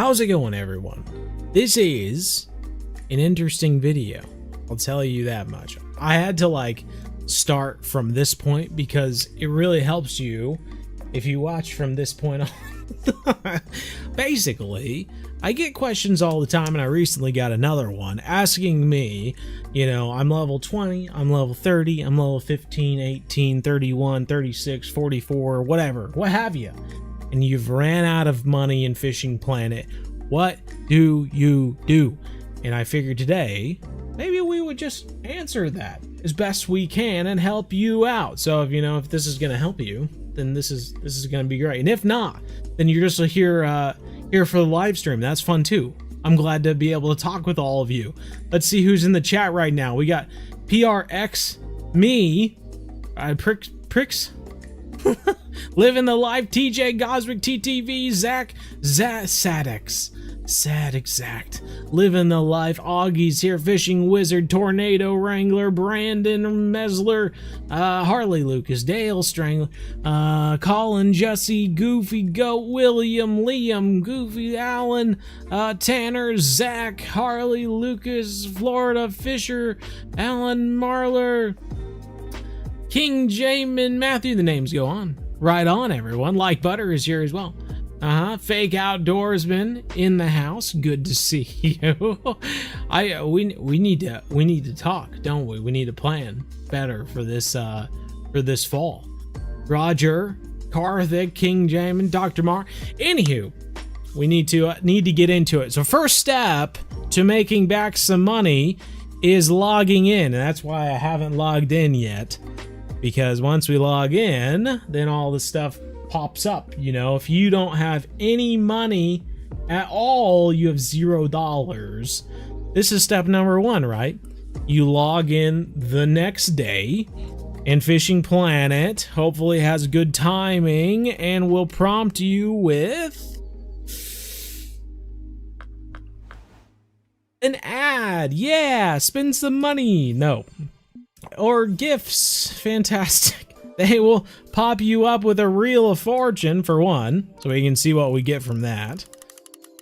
How's it going, everyone? This is an interesting video, I'll tell you that much. I had to start from this point because it really helps you if you watch from this point on. Basically, I get questions all the time, and I recently got another one asking me, I'm level 20, I'm level 30, I'm level 15, 18, 31, 36, 44, whatever, what have you. And you've ran out of money in Fishing Planet. What do you do? And I figured today, maybe we would just answer that as best we can and help you out. So if this is gonna help you, then this is gonna be great. And if not, then you're just here for the live stream. That's fun too. I'm glad to be able to talk with all of you. Let's see who's in the chat right now. We got PRX, me, Pricks, Living the Life, TJ, Goswick, TTV, Zach, Sadex, Sad Exact, Living the Life, Augie's here, Fishing Wizard, Tornado Wrangler, Brandon Mesler, Harley Lucas, Dale Strangler, Colin, Jesse, Goofy Goat, William, Liam, Goofy Allen, Tanner, Zach, Harley Lucas, Florida Fisher, Alan Marler, King Jamin, Matthew, the names go on. Right on, everyone. Like Butter is here as well. Fake Outdoorsman in the house. Good to see you. We need to talk, don't we? We need to plan better for this fall. Roger, Karthik, King Jamin, Dr. Mar. Anywho, we need to get into it. So first step to making back some money is logging in, and that's why I haven't logged in yet. Because once we log in, then all the stuff pops up. If you don't have any money at all, you have $0. This is step number one, right? You log in the next day, and Fishing Planet hopefully has good timing and will prompt you with an ad. Yeah, spend some money. No. Or gifts. Fantastic. They will pop you up with a Reel of Fortune for one, so we can see what we get from that.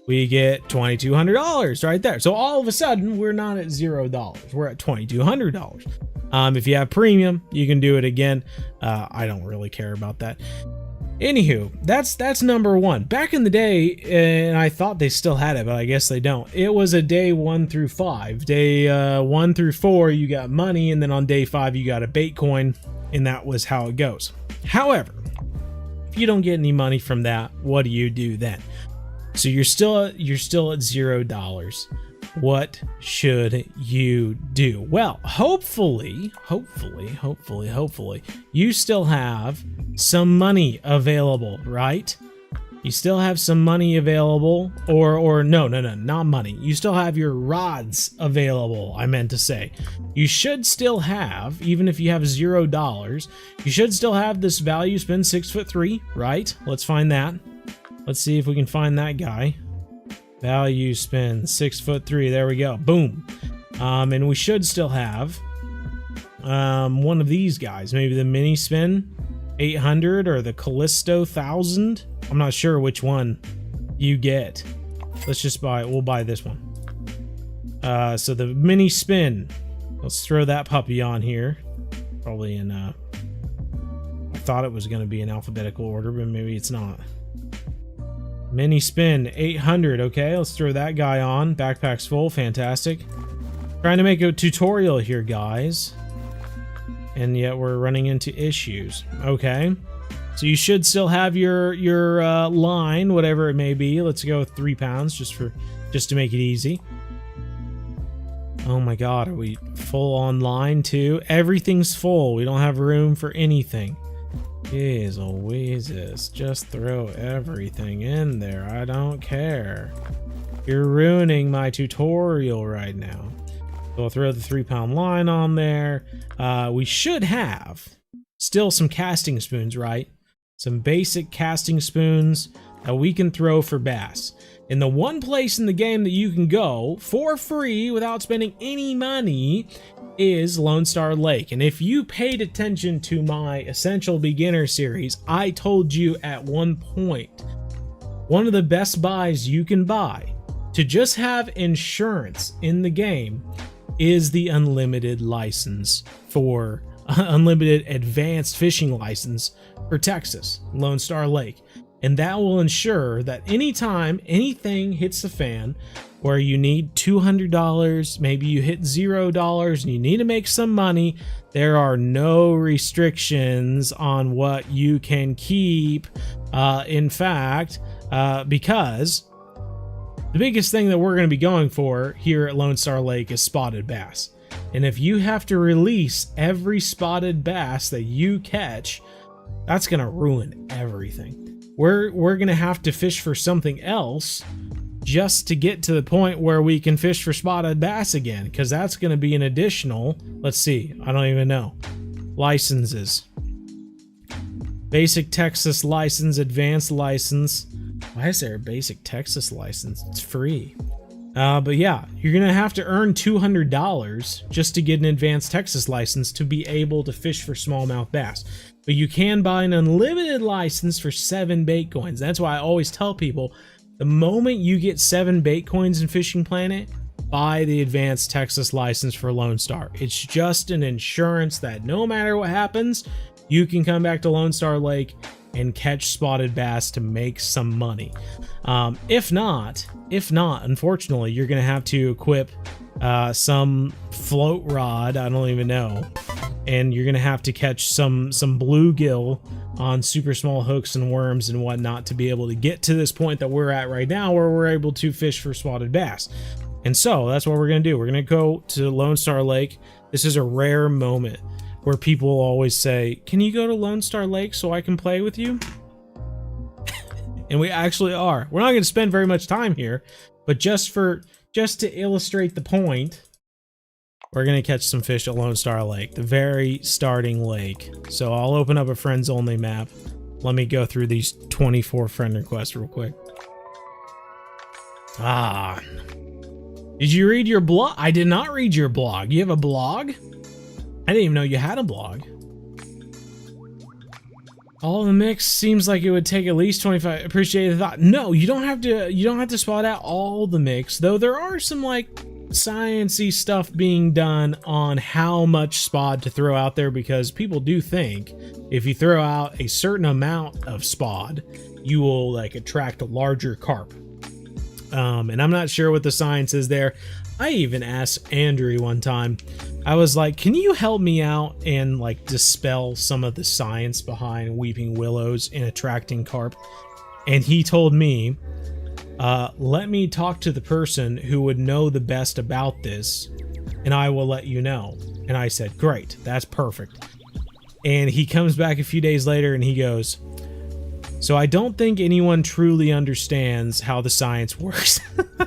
We get $2,200 right there. So all of a sudden, we're not at $0. We're at $2,200. If you have premium, you can do it again. I don't really care about that. Anywho, that's number one. Back in the day, and I thought they still had it, but I guess they don't. It was a day 1 through 5. Day 1 through 4, you got money, and then on day 5, you got a bait coin, and that was how it goes. However, if you don't get any money from that, what do you do then? So you're still at $0. What should you do? Well, hopefully, you still have some money available, right? You still have some money available, or no, not money. You still have your rods available, I meant to say. You should still have, even if you have $0, you should still have this value spin 6'3", right? Let's find that. Let's see if we can find that guy. Value spin 6'3". There we go. Boom. And we should still have one of these guys, maybe the mini spin 800 or the Callisto 1000. I'm not sure which one you get. Let's just we'll buy this one. So the mini spin, let's throw that puppy on here. Probably in I thought it was going to be in alphabetical order, but maybe it's not. Mini spin 800. Okay, let's throw that guy on. Backpack's full. Fantastic. Trying to make a tutorial here, guys, and yet we're running into issues. Okay, so you should still have your line, whatever it may be. Let's go with 3 pounds just to make it easy. Oh my god, are we full on line too? Everything's full. We don't have room for anything. Jeez Louises, just throw everything in there. I don't care. You're ruining my tutorial right now. So I'll throw the 3 pound line on there. We should have still some casting spoons, right? Some basic casting spoons that we can throw for bass. And the one place in the game that you can go for free without spending any money is Lone Star Lake. And if you paid attention to my Essential Beginner series, I told you at one point one of the best buys you can buy to just have insurance in the game is the unlimited license for unlimited advanced fishing license for Texas, Lone Star Lake. And that will ensure that anytime anything hits the fan where you need $200, maybe you hit $0 and you need to make some money, there are no restrictions on what you can keep. In fact, because the biggest thing that we're going to be going for here at Lone Star Lake is spotted bass. And if you have to release every spotted bass that you catch, that's going to ruin everything. We're going to have to fish for something else just to get to the point where we can fish for spotted bass again, because that's going to be an additional, let's see, I don't even know, licenses. Basic Texas license, advanced license. Why is there a basic Texas license? It's free. But yeah, you're going to have to earn $200 just to get an advanced Texas license to be able to fish for smallmouth bass. But you can buy an unlimited license for 7 bait coins. That's why I always tell people, the moment you get 7 bait coins in Fishing Planet, buy the advanced Texas license for Lone Star. It's just an insurance that no matter what happens, you can come back to Lone Star Lake and catch spotted bass to make some money. If not, unfortunately, you're gonna have to equip some float rod, I don't even know, and you're gonna have to catch some bluegill on super small hooks and worms and whatnot to be able to get to this point that we're at right now where we're able to fish for spotted bass. And so that's what we're gonna do. We're gonna go to Lone Star Lake. This is a rare moment where people always say, can you go to Lone Star Lake so I can play with you? And we actually are. We're not going to spend very much time here, but just to illustrate the point, we're going to catch some fish at Lone Star Lake, the very starting lake. So I'll open up a friends only map. Let me go through these 24 friend requests real quick. Did you read your blog? I did not read your blog. You have a blog? I didn't even know you had a blog. All the mix seems like it would take at least 25. Appreciate the thought. No, you don't have to spot out all the mix, though there are some like sciencey stuff being done on how much spod to throw out there, because people do think if you throw out a certain amount of spod, you will like attract a larger carp. And I'm not sure what the science is there. I even asked Andrew one time, I was like, can you help me out and like dispel some of the science behind weeping willows in attracting carp? And he told me, let me talk to the person who would know the best about this, and I will let you know. And I said, great, that's perfect. And he comes back a few days later and he goes, so I don't think anyone truly understands how the science works.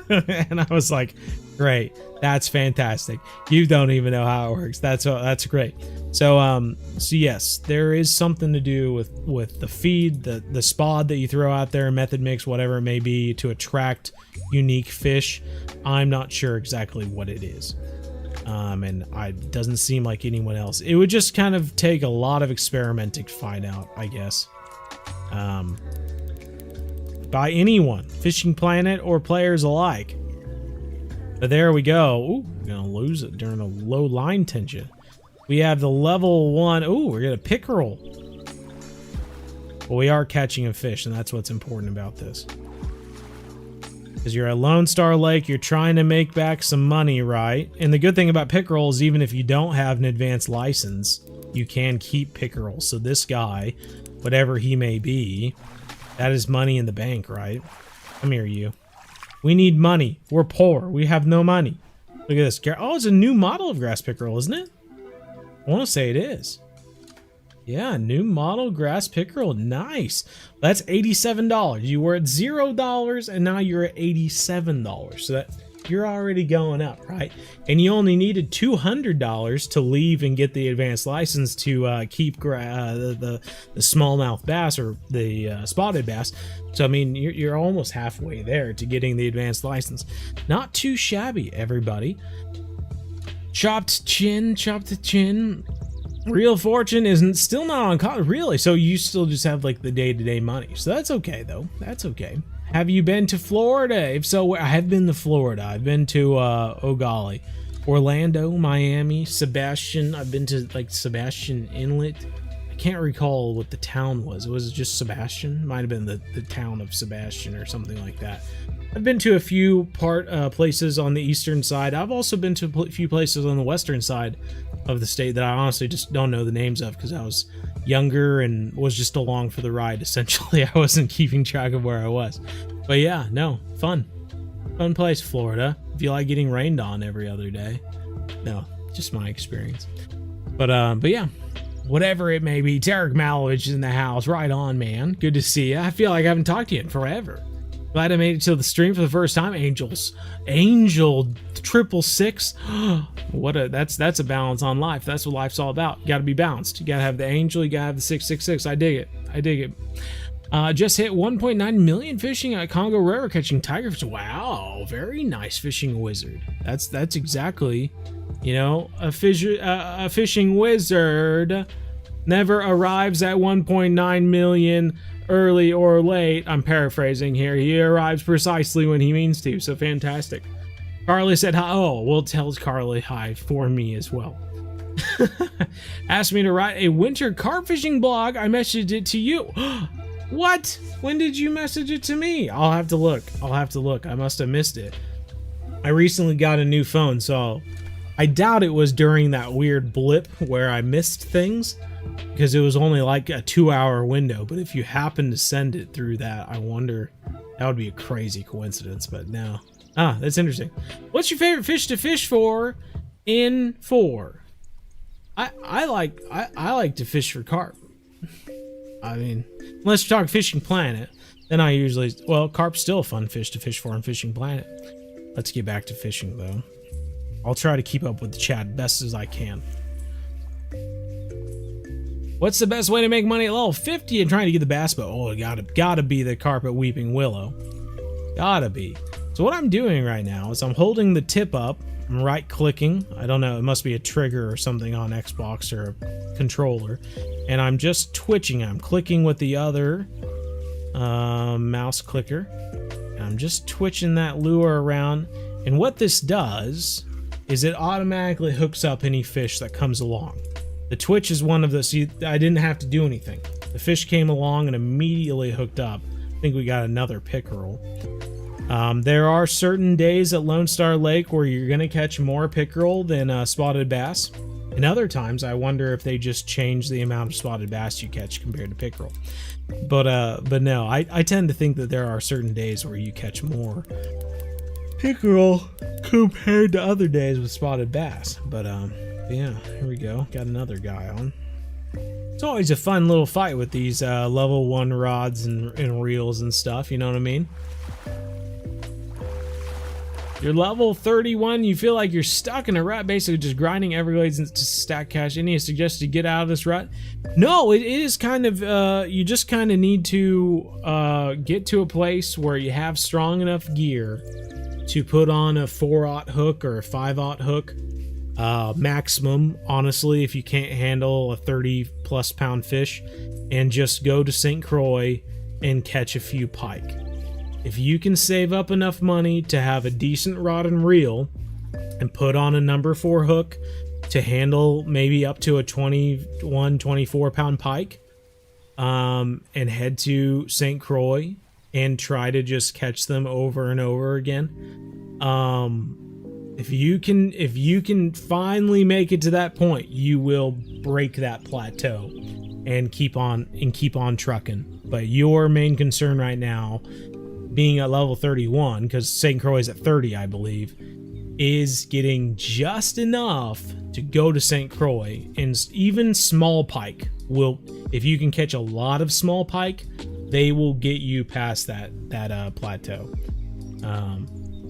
And I was like, great, that's fantastic. You don't even know how it works. That's great. So yes, there is something to do with the feed, the spod that you throw out there, method mix, whatever it may be, to attract unique fish. I'm not sure exactly what it is. And it doesn't seem like anyone else. It would just kind of take a lot of experimenting to find out, I guess. By anyone, Fishing Planet or players alike. But there we go. Ooh, we're gonna lose it during a low line tension. We have the level 1. Ooh, we're gonna pickerel. Well, we are catching a fish, and that's what's important about this. Because you're at Lone Star Lake, you're trying to make back some money, right? And the good thing about pickerel is even if you don't have an advanced license, you can keep pickerel. So this guy, whatever he may be, that is money in the bank, right? Come here, you. We need money. We're poor. We have no money. Look at this. Oh, it's a new model of grass pickerel, isn't it? I want to say it is. Yeah, new model grass pickerel. Nice. That's $87. You were at $0 and now you're at $87. So that you're already going up, right? And you only needed $200 to leave and get the advanced license to keep the smallmouth bass or the spotted bass. So I mean, you're almost halfway there to getting the advanced license. Not too shabby, everybody. Chopped chin, chopped the chin. Real Fortune isn't still not on college, really. So you still just have like the day-to-day money. So that's okay though. That's okay. Have you been to Florida? If so, I have been to Florida. I've been to, oh golly, Orlando, Miami, Sebastian. I've been to like Sebastian Inlet. I can't recall what the town was. Was it just Sebastian? Might have been the town of Sebastian or something like that. I've been to a few places on the eastern side. I've also been to a few places on the western side of the state that I honestly just don't know the names of because I was younger and was just along for the ride. Essentially, I wasn't keeping track of where I was. But yeah, no, fun place, Florida. If you like getting rained on every other day. No, just my experience. But yeah, whatever it may be, Tarek Malovich is in the house. Right on, man. Good to see you. I feel like I haven't talked to you in forever. Glad I made it to the stream for the first time. Angel 666. That's a balance on life. That's what life's all about. You gotta be balanced. You gotta have the angel, you gotta have the 666. I dig it. Just hit 1.9 million fishing at Congo River catching tigerfish. Wow, very nice fishing wizard. That's exactly, you know, a fishing wizard never arrives at 1.9 million early or late. I'm paraphrasing here. He arrives precisely when he means to. So fantastic. Carly said hi. Oh, well, tell Carly hi for me as well. Asked me to write a winter carp fishing blog. I messaged it to you. What? When did you message it to me? I'll have to look. I must have missed it. I recently got a new phone, so I doubt it was during that weird blip where I missed things, because it was only like a 2-hour window. But if you happen to send it through that, I wonder, that would be a crazy coincidence, but no. Ah, that's interesting. What's your favorite fish to fish for in 4? I like to fish for carp. I mean, unless you're talking Fishing Planet, then I usually, well, carp's still a fun fish to fish for on Fishing Planet. Let's get back to fishing though. I'll try to keep up with the chat best as I can. What's the best way to make money at level 50 and trying to get the bass boat? Oh, gotta be the carp at Weeping Willow. Gotta be. So what I'm doing right now is I'm holding the tip up. I'm right clicking. I don't know, it must be a trigger or something on Xbox or a controller. And I'm just twitching. I'm clicking with the other mouse clicker. And I'm just twitching that lure around. And what this does is it automatically hooks up any fish that comes along. The twitch is one of the, see, I didn't have to do anything. The fish came along and immediately hooked up. I think we got another pickerel. There are certain days at Lone Star Lake where you're going to catch more pickerel than spotted bass. And other times, I wonder if they just change the amount of spotted bass you catch compared to pickerel. But no, I tend to think that there are certain days where you catch more pickerel compared to other days with spotted bass. But yeah, here we go. Got another guy on. It's always a fun little fight with these level 1 rods and reels and stuff, you know what I mean? You're level 31, you feel like you're stuck in a rut, basically just grinding Everglades to stack cash. Any suggestions to get out of this rut? No, it is kind of, you just kind of need to get to a place where you have strong enough gear to put on a 4/0 hook or a 5/0 hook. Maximum, honestly, if you can't handle a 30+ pound fish, and just go to St. Croix and catch a few pike. If you can save up enough money to have a decent rod and reel and put on a number 4 hook to handle maybe up to a 21-24 pound pike, and head to St. Croix and try to just catch them over and over again. If you can finally make it to that point, you will break that plateau and keep on trucking. But your main concern right now, being at level 31, because St. Croix is at 30, I believe, is getting just enough to go to St. Croix. And even small pike will, if you can catch a lot of small pike, they will get you past that plateau.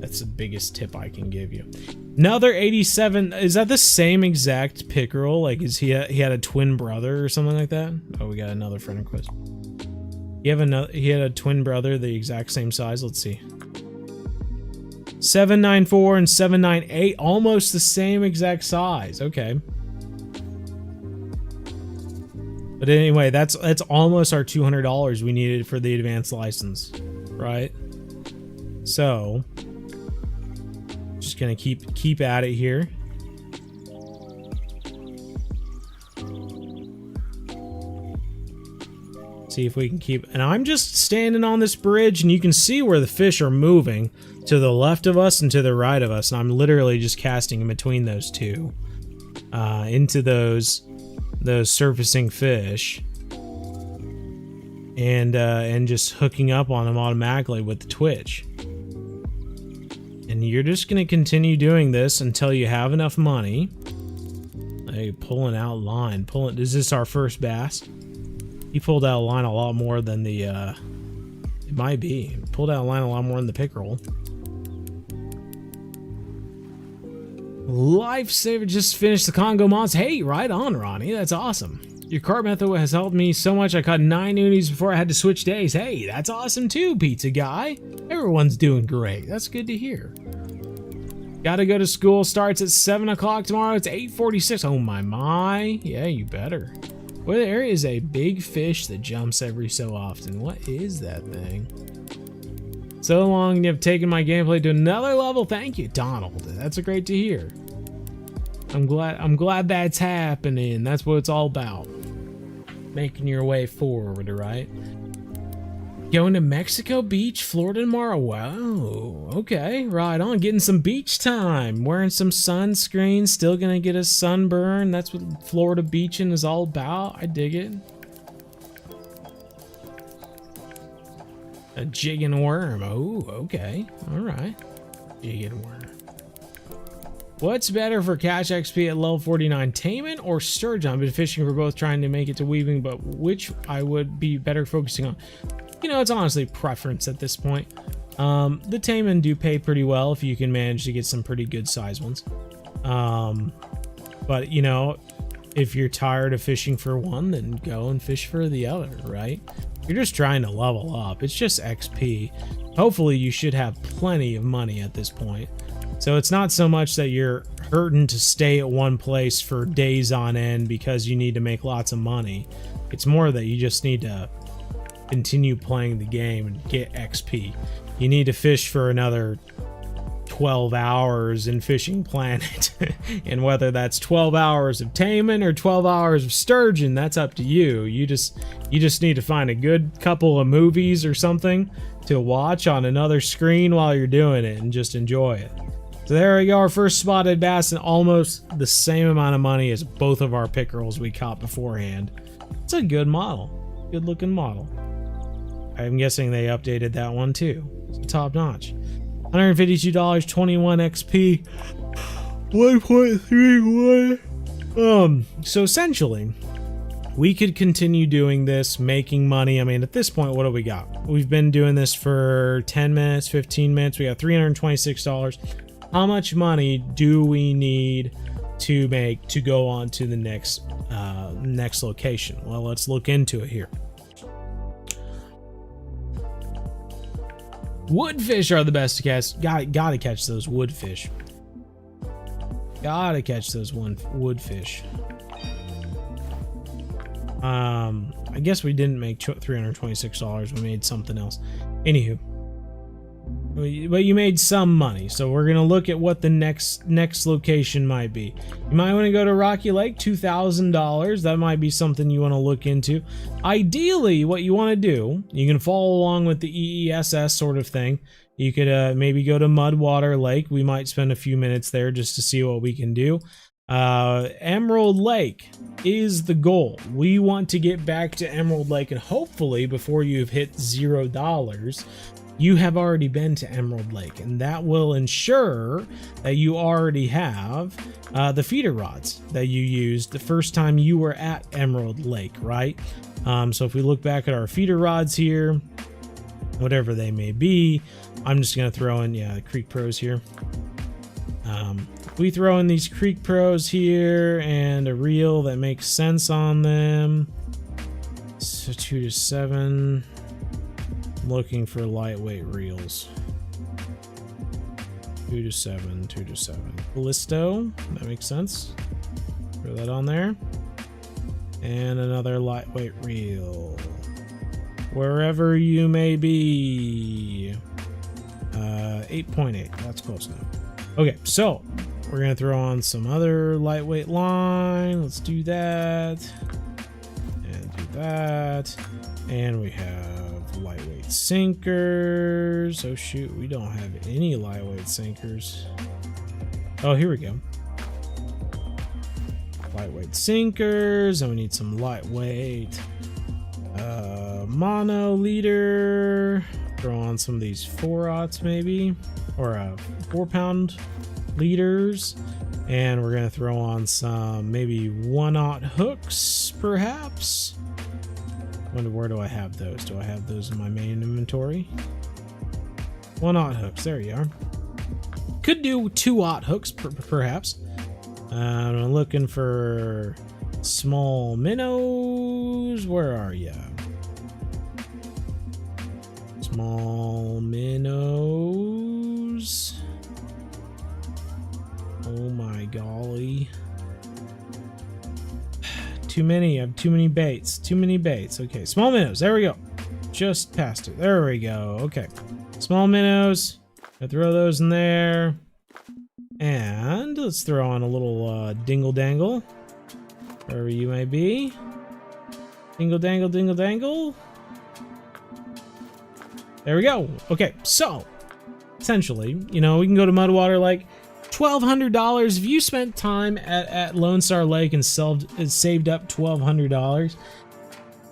That's the biggest tip I can give you. Another 87. Is that the same exact pickerel? Like, is he had a twin brother or something like that? Oh, we got another friend request. He had a twin brother the exact same size. Let's see. 794 and 798, almost the same exact size. Okay. But anyway, that's almost our $200 we needed for the advanced license, right? So just gonna keep at it here. See if we can keep, and I'm just standing on this bridge and you can see where the fish are moving to the left of us and to the right of us, and I'm literally just casting in between those two into those surfacing fish, and just hooking up on them automatically with the twitch. And you're just gonna continue doing this until you have enough money. Hey, pulling out line, is this our first bass? He pulled out a line a lot more than the, it might be. Pulled out a line a lot more than the pickerel. Lifesaver just finished the Congo mods. Hey, right on, Ronnie. That's awesome. Your cart method has helped me so much. I caught 9 unis before I had to switch days. Hey, that's awesome too, pizza guy. Everyone's doing great. That's good to hear. Gotta go to school. Starts at 7 o'clock tomorrow. It's 8:46. Oh my. Yeah, you better. Well, there is a big fish that jumps every so often. What is that thing? So long, you have taken my gameplay to another level. Thank you, Donald. That's great to hear. I'm glad that's happening. That's what it's all about. Making your way forward, right? Going to Mexico Beach, Florida tomorrow. Wow. Okay, right on. Getting some beach time. Wearing some sunscreen. Still gonna get a sunburn. That's what Florida beaching is all about. I dig it. A jigging worm. Oh, okay. All right. Jigging worm. What's better for catch XP at level 49, Taimen or Sturgeon? I've been fishing for both, trying to make it to weaving, but which I would be better focusing on? You know, it's honestly preference at this point. The Taimen do pay pretty well if you can manage to get some pretty good size ones. But, you know, if you're tired of fishing for one, then go and fish for the other, right? You're just trying to level up. It's just XP. Hopefully you should have plenty of money at this point. So it's not so much that you're hurting to stay at one place for days on end because you need to make lots of money. It's more that you just need to continue playing the game and get XP. You need to fish for another 12 hours in Fishing Planet. And whether that's 12 hours of Taimen or 12 hours of Sturgeon, that's up to you. You just need to find a good couple of movies or something to watch on another screen while you're doing it and just enjoy it. So there we go, our first spotted bass, and almost the same amount of money as both of our pickerels we caught beforehand. It's a good model, good looking model. I'm guessing they updated that one too. It's top notch. $152, 21 XP, 1.31. So essentially, we could continue doing this, making money. I mean, at this point, what do we got? We've been doing this for 10 minutes, 15 minutes. We got $326. How much money do we need to make to go on to the next location? Well, let's look into it here. Woodfish are the best to catch. Gotta catch those woodfish. Gotta catch those woodfish. I guess we didn't make $326. We made something else. Anywho. But you made some money, so we're gonna look at what the next location might be. You might want to go to Rocky Lake, $2,000. That might be something you want to look into. Ideally, what you want to do, you can follow along with the EESS sort of thing. You could maybe go to Mudwater Lake. We might spend a few minutes there just to see what we can do. Emerald Lake is the goal. We want to get back to Emerald Lake, and hopefully before you've hit $0, you have already been to Emerald Lake, and that will ensure that you already have the feeder rods that you used the first time you were at Emerald Lake, right? So if we look back at our feeder rods here, whatever they may be, I'm just going to throw in, the Creek Pros here. We throw in these Creek Pros here and a reel that makes sense on them. So 2 to 7. Looking for lightweight reels. 2 to 7, 2 to 7. Callisto, that makes sense. Throw that on there. And another lightweight reel. Wherever you may be. 8.8. That's close enough. Okay, so we're gonna throw on some other lightweight line. Let's do that. And do that. And we have lightweight sinkers. Oh shoot, we don't have any lightweight sinkers. Oh, here we go. Lightweight sinkers, and we need some lightweight mono leader. Throw on some of these 4/0s maybe, or 4-pound leaders, and we're gonna throw on some maybe 1/0 hooks perhaps. Wonder, where do I have those? Do I have those in my main inventory? 1/0 hooks, there you are. Could do 2/0 hooks perhaps. I'm looking for small minnows. Where are ya? Small minnows. Oh my golly. Too many. I have too many baits. Too many baits. Okay, small minnows. There we go. Just past it. There we go. Okay. Small minnows. I throw those in there. And let's throw on a little dingle dangle. Wherever you may be. Dingle dangle, dingle dangle. There we go. Okay, so essentially, you know, we can go to Mudwater Lake. $1,200. If you spent time at Lone Star Lake and saved up $1,200,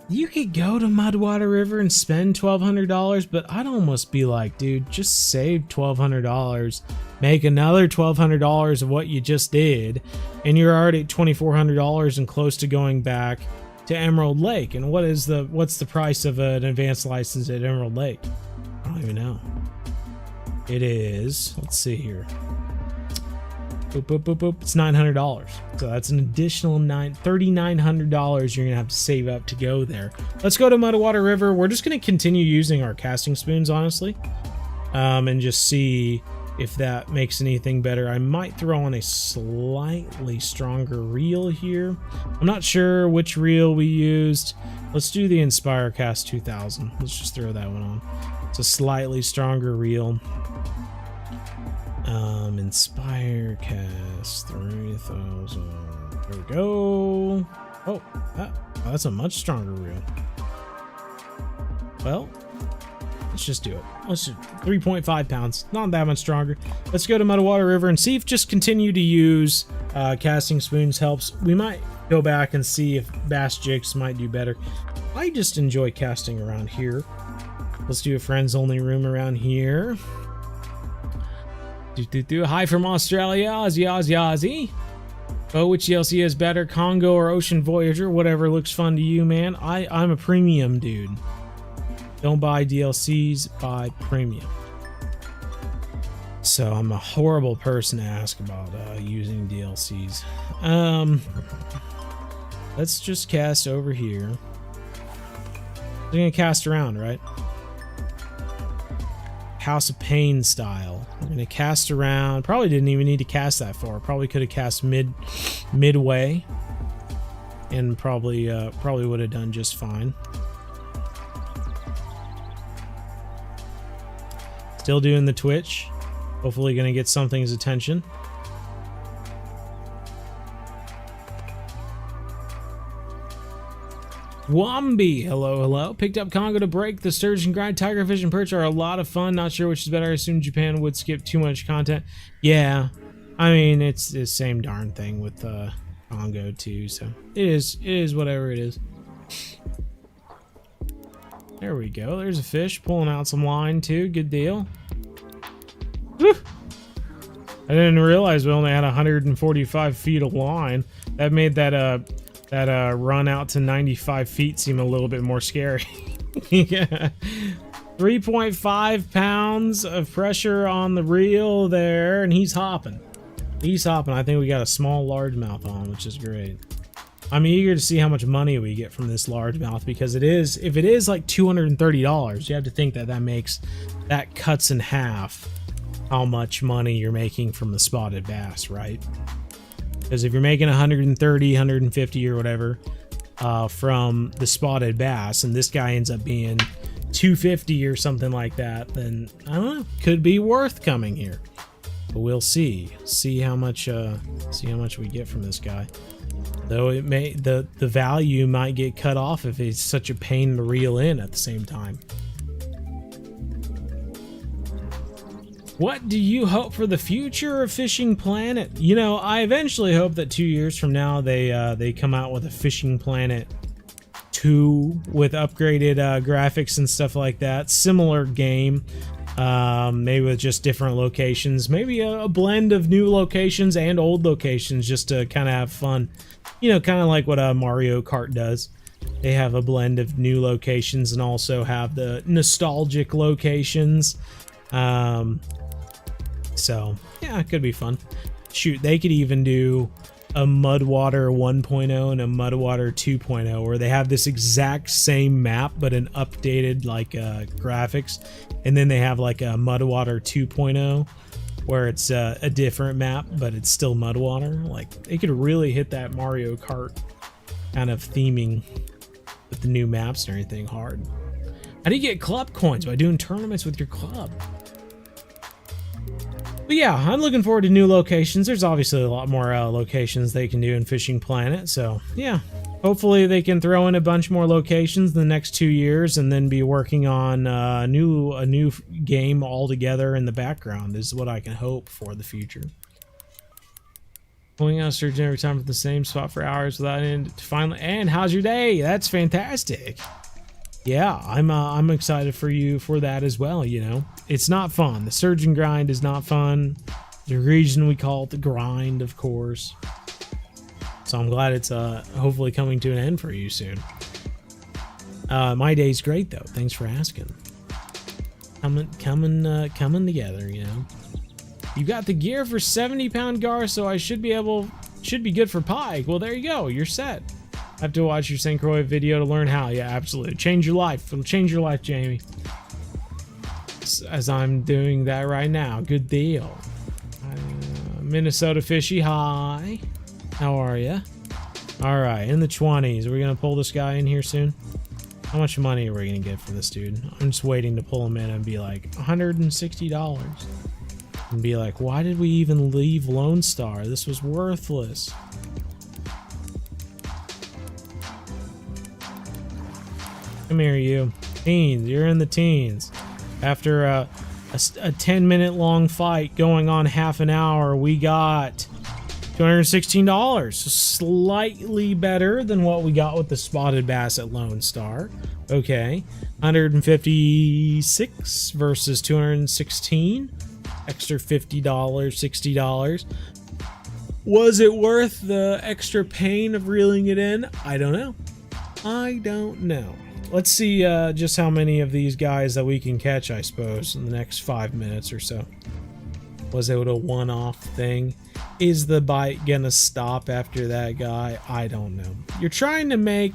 you could go to Mudwater River and spend $1,200. But I'd almost be like, dude, just save $1,200, make another $1,200 of what you just did, and you're already at $2,400 and close to going back to Emerald Lake. And what's the price of an advanced license at Emerald Lake? I don't even know. It is, let's see here. Boop, boop, boop, boop. It's $900. So that's an additional $3,900 you're gonna have to save up to go there. Let's go to Mudwater River. We're just gonna continue using our casting spoons, honestly, and just see if that makes anything better. I might throw on a slightly stronger reel here. I'm not sure which reel we used. Let's do the Inspire Cast 2000. Let's just throw that one on. It's a slightly stronger reel. Inspire Cast 3000. There we go. Oh, that's a much stronger reel. Well, let's just do it. Let's just 3.5 pounds. Not that much stronger. Let's go to Mudwater River and see if just continue to use casting spoons helps. We might go back and see if bass jigs might do better. I just enjoy casting around here. Let's do a friends only room around here. Hi from Australia, Aussie, Aussie, Aussie. Oh, which DLC is better, Congo or Ocean Voyager? Whatever looks fun to you, man. I'm a premium dude. Don't buy DLCs, buy premium. So I'm a horrible person to ask about using DLCs. Let's just cast over here. We're gonna cast around, right? House of Pain style. We're gonna cast around. Probably didn't even need to cast that far. Probably could have cast midway, and probably would have done just fine. Still doing the Twitch. Hopefully gonna get something's attention. Wambi, hello, hello. Picked up Congo to break. The sturgeon grind, tigerfish, and perch are a lot of fun. Not sure which is better. I assume Japan would skip too much content. Yeah, I mean, it's the same darn thing with Congo too, so it is whatever it is. There we go. There's a fish pulling out some line too. Good deal. Woo! I didn't realize we only had 145 feet of line. That made that run out to 95 feet seem a little bit more scary. Yeah. 3.5 pounds of pressure on the reel there, and he's hopping. He's hopping. I think we got a small largemouth on, which is great. I'm eager to see how much money we get from this largemouth, because if it is like $230, you have to think that cuts in half how much money you're making from the spotted bass, right? Because if you're making 130, 150 or whatever from the spotted bass, and this guy ends up being, 250 or something like that, then I don't know, could be worth coming here. But we'll see how much we get from this guy. Though it may, the value might get cut off if it's such a pain to reel in at the same time. What do you hope for the future of Fishing Planet? You know, I eventually hope that 2 years from now they come out with a Fishing Planet 2 with upgraded graphics and stuff like that. Similar game, maybe with just different locations. Maybe a blend of new locations and old locations just to kind of have fun. You know, kind of like what Mario Kart does. They have a blend of new locations and also have the nostalgic locations. So, yeah, it could be fun. Shoot, they could even do a Mudwater 1.0 and a Mudwater 2.0 where they have this exact same map but an updated like graphics, and then they have like a Mudwater 2.0 where it's a different map but it's still Mudwater. Like, they could really hit that Mario Kart kind of theming with the new maps and everything hard. How do you get club coins? By doing tournaments with your club. But yeah, I'm looking forward to new locations. There's obviously a lot more locations they can do in Fishing Planet. So yeah, hopefully they can throw in a bunch more locations in the next 2 years and then be working on a new game altogether in the background is what I can hope for the future. Going out searching every time for the same spot for hours without end to finally. And how's your day? That's fantastic. Yeah, I'm excited for you for that as well. You know, it's not fun. The surge and grind is not fun. The region we call it the grind, of course. So I'm glad it's hopefully coming to an end for you soon. My day's great though. Thanks for asking. Coming together. You know, you got the gear for 70-pound gar, so I should be good for pike. Well, there you go. You're set. I have to watch your St. Croix video to learn how. Yeah, absolutely. Change your life. It'll change your life, Jamie. As I'm doing that right now. Good deal. Minnesota Fishy, hi. How are you? All right, in the 20s. Are we going to pull this guy in here soon? How much money are we going to get for this dude? I'm just waiting to pull him in and be like, $160. And be like, why did we even leave Lone Star? This was worthless. Come here, you. Teens, you're in the teens. After a 10-minute long fight going on half an hour, we got $216. So slightly better than what we got with the spotted bass at Lone Star. Okay. 156 versus 216. Extra $50, $60. Was it worth the extra pain of reeling it in? I don't know. I don't know. Let's see just how many of these guys that we can catch, I suppose, in the next 5 minutes or so. Was it a one-off thing? Is the bite gonna stop after that guy? I don't know. You're trying to make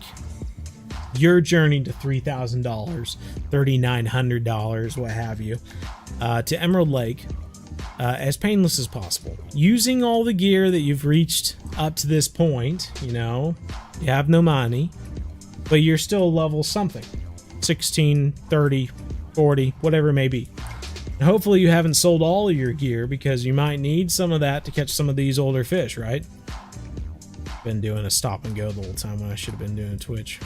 your journey to $3,000, $3,900, what have you, to Emerald Lake as painless as possible. Using all the gear that you've reached up to this point, you know, you have no money. But you're still level something. 16, 30, 40, whatever it may be. And hopefully you haven't sold all of your gear because you might need some of that to catch some of these older fish, right? Been doing a stop and go the whole time when I should have been doing Twitch.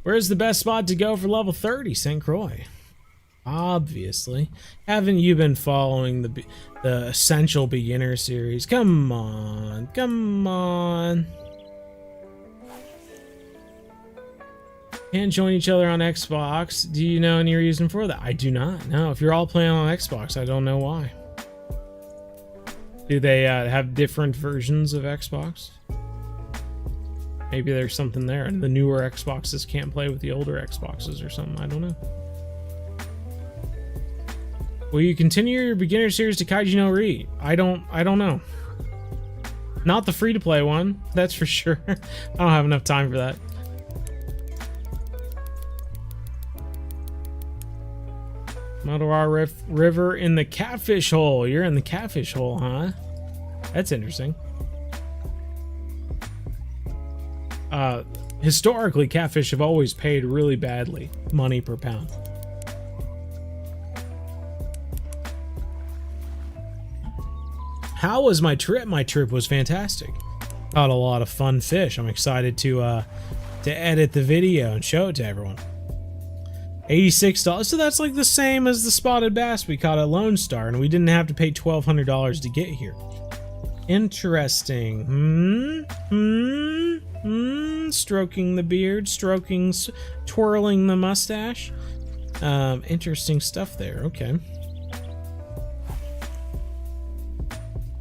Where's the best spot to go for level 30? St. Croix. Obviously. Haven't you been following the Essential Beginner series? Come on. Come on. Can't join each other on Xbox. Do you know any reason for that? I do not. No, if you're all playing on Xbox, I don't know why. Do they have different versions of Xbox? Maybe there's something there, and the newer Xboxes can't play with the older Xboxes or something. I don't know. Will you continue your beginner series to Kaiji no Ri? I don't know. Not the free-to-play one, that's for sure. I don't have enough time for that. Motowar River in the Catfish Hole. You're in the Catfish Hole, huh? That's interesting. historically, catfish have always paid really badly, money per pound. How was my trip? My trip was fantastic. Caught a lot of fun fish. I'm excited to edit the video and show it to everyone. $86. So that's like the same as the spotted bass we caught at Lone Star, and we didn't have to pay $1,200 to get here. Interesting. Stroking the beard, twirling the mustache. Interesting stuff there. Okay.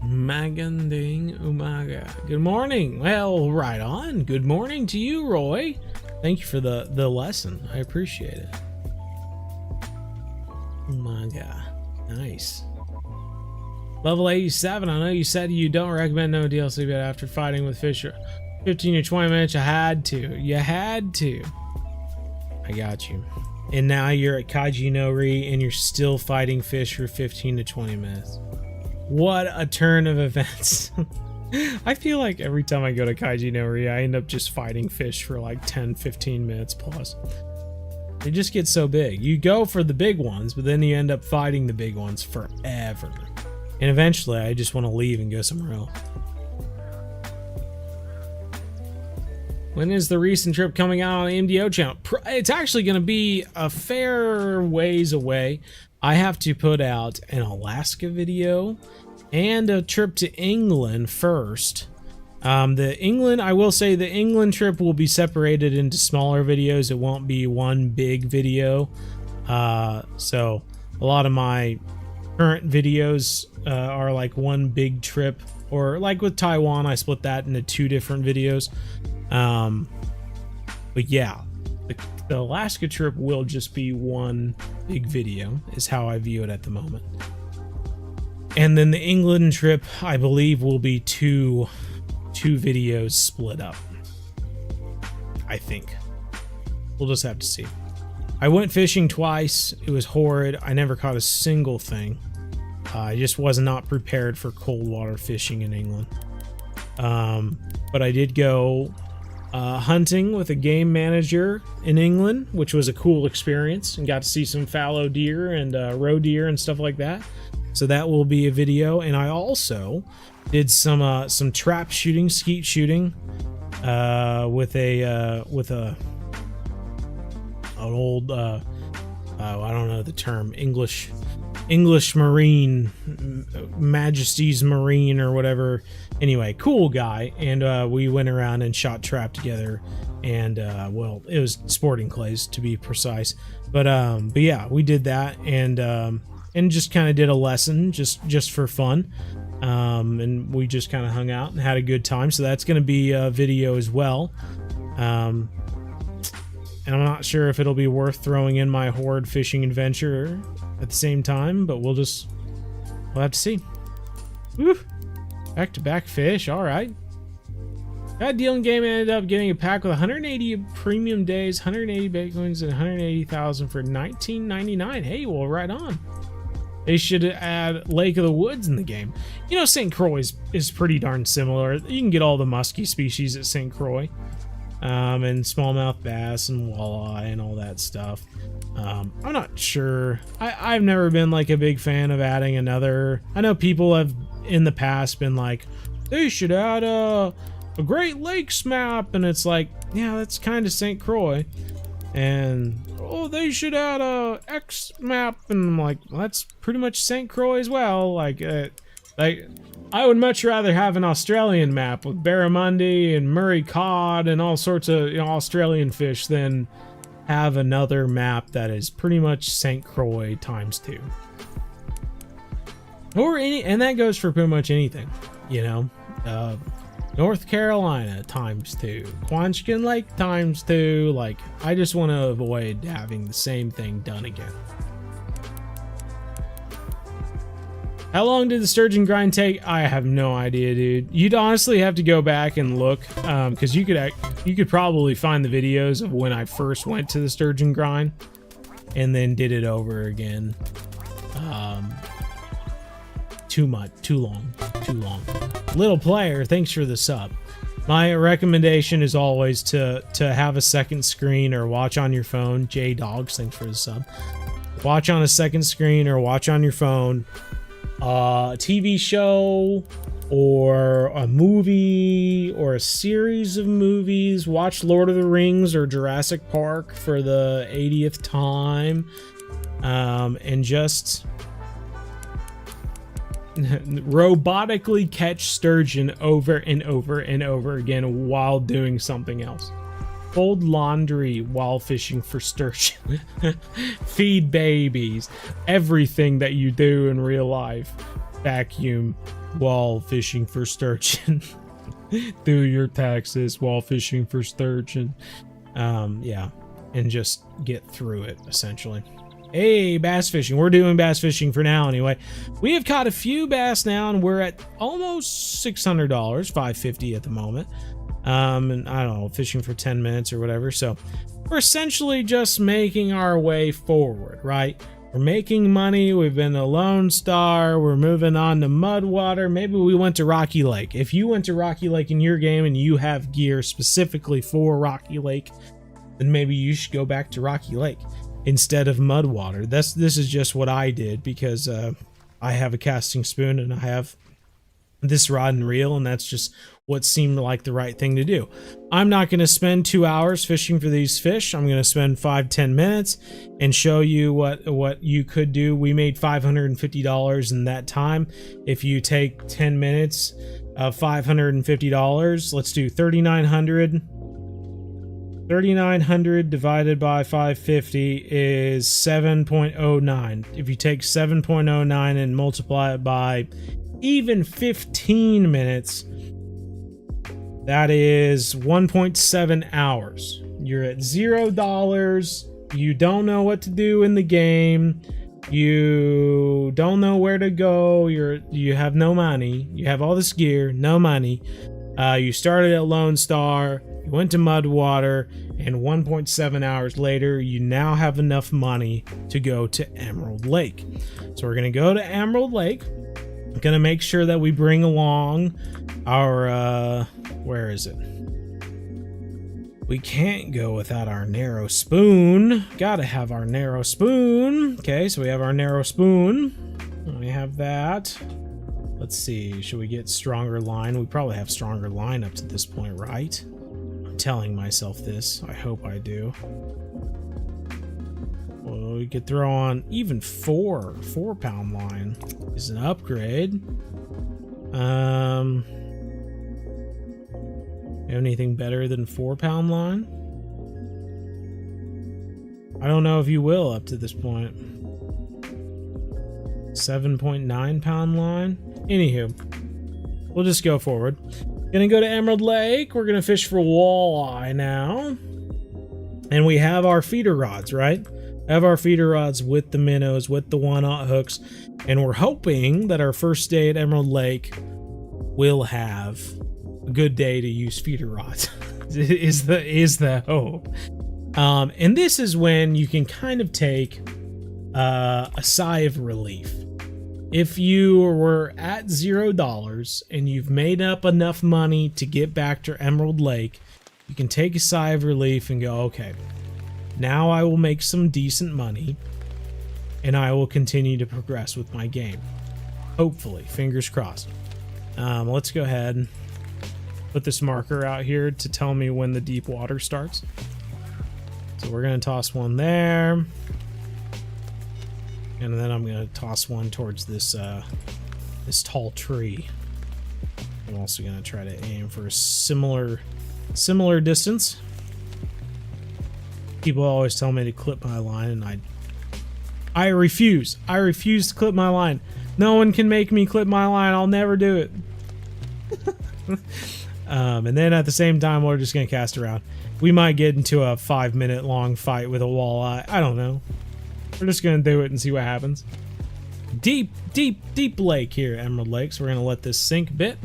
Maganding Umaga. Good morning. Well, right on. Good morning to you, Roy. Thank you for the lesson. I appreciate it. Umaga. Nice. Level 87. I know you said you don't recommend no DLC, but after fighting with fish 15 or 20 minutes, you had to. You had to. I got you. And now you're at Kaiji no Ri and you're still fighting fish for 15 to 20 minutes. What a turn of events. I feel like every time I go to Kaiji no Ri, I end up just fighting fish for like 10-15 minutes plus. They just get so big. You go for the big ones, but then you end up fighting the big ones forever. And eventually I just want to leave and go somewhere else. When is the recent trip coming out on the MDO channel? It's actually going to be a fair ways away. I have to put out an Alaska video and a trip to England first. I will say the England trip will be separated into smaller videos. It won't be one big video. So a lot of my current videos are like one big trip, or like with Taiwan, I split that into 2 different videos. But yeah, the Alaska trip will just be one big video, is how I view it at the moment. And then the England trip, I believe, will be two videos split up. I think. We'll just have to see. I went fishing twice. It was horrid. I never caught a single thing. I just was not prepared for cold water fishing in England. But I did go hunting with a game manager in England, which was a cool experience, and got to see some fallow deer and roe deer and stuff like that. So that will be a video. And I also did some trap shooting, skeet shooting, with an old I don't know the term, English Marine, Majesty's Marine or whatever. Anyway, cool guy, and we went around and shot trap together, and well, it was sporting clays to be precise, but yeah, we did that, and just kind of did a lesson just for fun, and we just kind of hung out and had a good time. So that's going to be a video as well, and I'm not sure if it'll be worth throwing in my horde fishing adventure at the same time, but we'll have to see. Woo! Back-to-back fish, all right. That deal in game ended up getting a pack with 180 premium days, 180 bitcoins, and 180,000 for $19.99. Hey, well, right on. They should add Lake of the Woods in the game. You know, St. Croix is pretty darn similar. You can get all the musky species at St. Croix, and smallmouth bass and walleye and all that stuff. I'm not sure. I've never been like a big fan of adding another. I know people have in the past been like, they should add a Great Lakes map, and it's like, yeah, that's kind of St. Croix. And oh, they should add a X map, and I'm like, well, that's pretty much St. Croix as well. Like I would much rather have an Australian map with barramundi and Murray cod and all sorts of, you know, Australian fish than have another map that is pretty much St. Croix ×2. Or and that goes for pretty much anything, you know. North Carolina ×2, Quanchkin Lake ×2. Like, I just want to avoid having the same thing done again. How long did the sturgeon grind take? I have no idea, dude. You'd honestly have to go back and look, because you could probably find the videos of when I first went to the sturgeon grind and then did it over again. Too long. Little player, thanks for the sub. My recommendation is always to have a second screen or watch on your phone. J Dogs, thanks for the sub. Watch on a second screen or watch on your phone a TV show or a movie or a series of movies. Watch Lord of the Rings or Jurassic Park for the 80th time, and just robotically catch sturgeon over and over and over again while doing something else. Fold laundry while fishing for sturgeon. Feed babies. Everything that you do in real life. Vacuum while fishing for sturgeon. Do your taxes while fishing for sturgeon. Yeah, and just get through it, essentially. Hey, bass fishing. We're doing bass fishing for now anyway. We have caught a few bass now, and we're at almost $600, $550 at the moment. And I don't know, fishing for 10 minutes or whatever. So we're essentially just making our way forward, right? We're making money. We've been a Lone Star. We're moving on to Mudwater. Maybe we went to Rocky Lake. If you went to Rocky Lake in your game and you have gear specifically for Rocky Lake, then maybe you should go back to Rocky Lake instead of Mudwater. This is just what I did because I have a casting spoon and I have this rod and reel, and that's just what seemed like the right thing to do. I'm not going to spend 2 hours fishing for these fish. I'm going to spend 5-10 minutes and show you what you could do. We made $550 in that time. If you take 10 minutes of $550, let's do 3,900. 3,900 divided by 550 is 7.09. If you take 7.09 and multiply it by even 15 minutes, that is 1.7 hours. You're at $0. You don't know what to do in the game. You don't know where to go. You have no money. You have all this gear, no money. You started at Lone Star. You went to Mudwater, and 1.7 hours later, you now have enough money to go to Emerald Lake. So we're going to go to Emerald Lake. I'm going to make sure that we bring along our, where is it? We can't go without our narrow spoon. Gotta have our narrow spoon. Okay, so we have our narrow spoon. We have that. Let's see, should we get stronger line? We probably have stronger line up to this point, right? I'm telling myself this. I hope I do. Well, we could throw on even 4-pound line is an upgrade. Have anything better than 4-pound line? I don't know if you will up to this point. 7.9-pound line. Anywho, we'll just go forward. Gonna go to Emerald Lake. We're gonna fish for walleye now. And we have our feeder rods, right? Have our feeder rods with the minnows, with the 1/0 hooks. And we're hoping that our first day at Emerald Lake will have a good day to use feeder rods. is the hope. And this is when you can kind of take a sigh of relief. If you were at $0 and you've made up enough money to get back to Emerald Lake, you can take a sigh of relief and go, okay, now I will make some decent money and I will continue to progress with my game. Hopefully, fingers crossed. Let's go ahead and put this marker out here to tell me when the deep water starts. So we're going to toss one there. And then I'm going to toss one towards this this tall tree. I'm also going to try to aim for a similar distance. People always tell me to clip my line, and I refuse. I refuse to clip my line. No one can make me clip my line. I'll never do it. And then at the same time, we're just going to cast around. We might get into a 5-minute long fight with a walleye. I don't know. We're just going to do it and see what happens. Deep lake here at Emerald Lake. So we're going to let this sink a bit.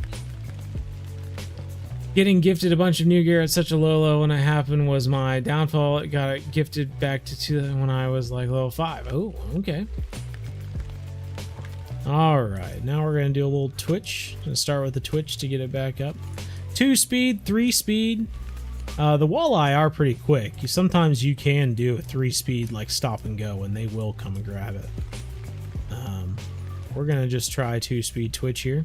Getting gifted a bunch of new gear at such a low when it happened was my downfall. It got it gifted back to 2 when I was like level 5. Oh, okay. Alright, now we're going to do a little twitch. I'm going to start with the twitch to get it back up. 2-speed, 3-speed. The walleye are pretty quick. Sometimes you can do a 3-speed like stop and go, and they will come and grab it. We're gonna just try 2-speed twitch here.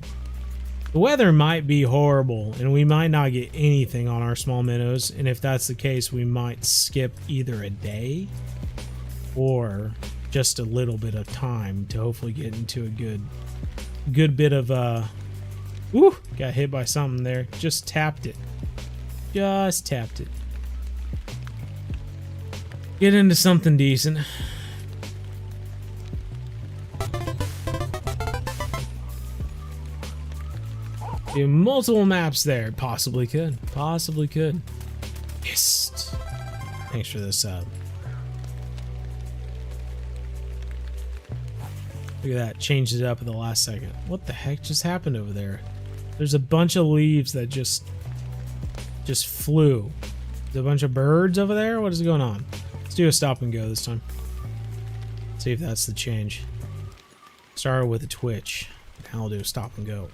The weather might be horrible, and we might not get anything on our small minnows. And if that's the case, we might skip either a day or just a little bit of time to hopefully get into a good bit of Ooh, got hit by something there. Just tapped it. Just tapped it. Get into something decent. Do multiple maps there. Possibly could. Possibly could. Yes. Thanks for this Look at that. Changed it up at the last second. What the heck just happened over there? There's a bunch of leaves that just flew. There's a bunch of birds over there. What is going on? Let's do a stop and go this time. See if that's the change. Started with a twitch. Now I'll do a stop and go.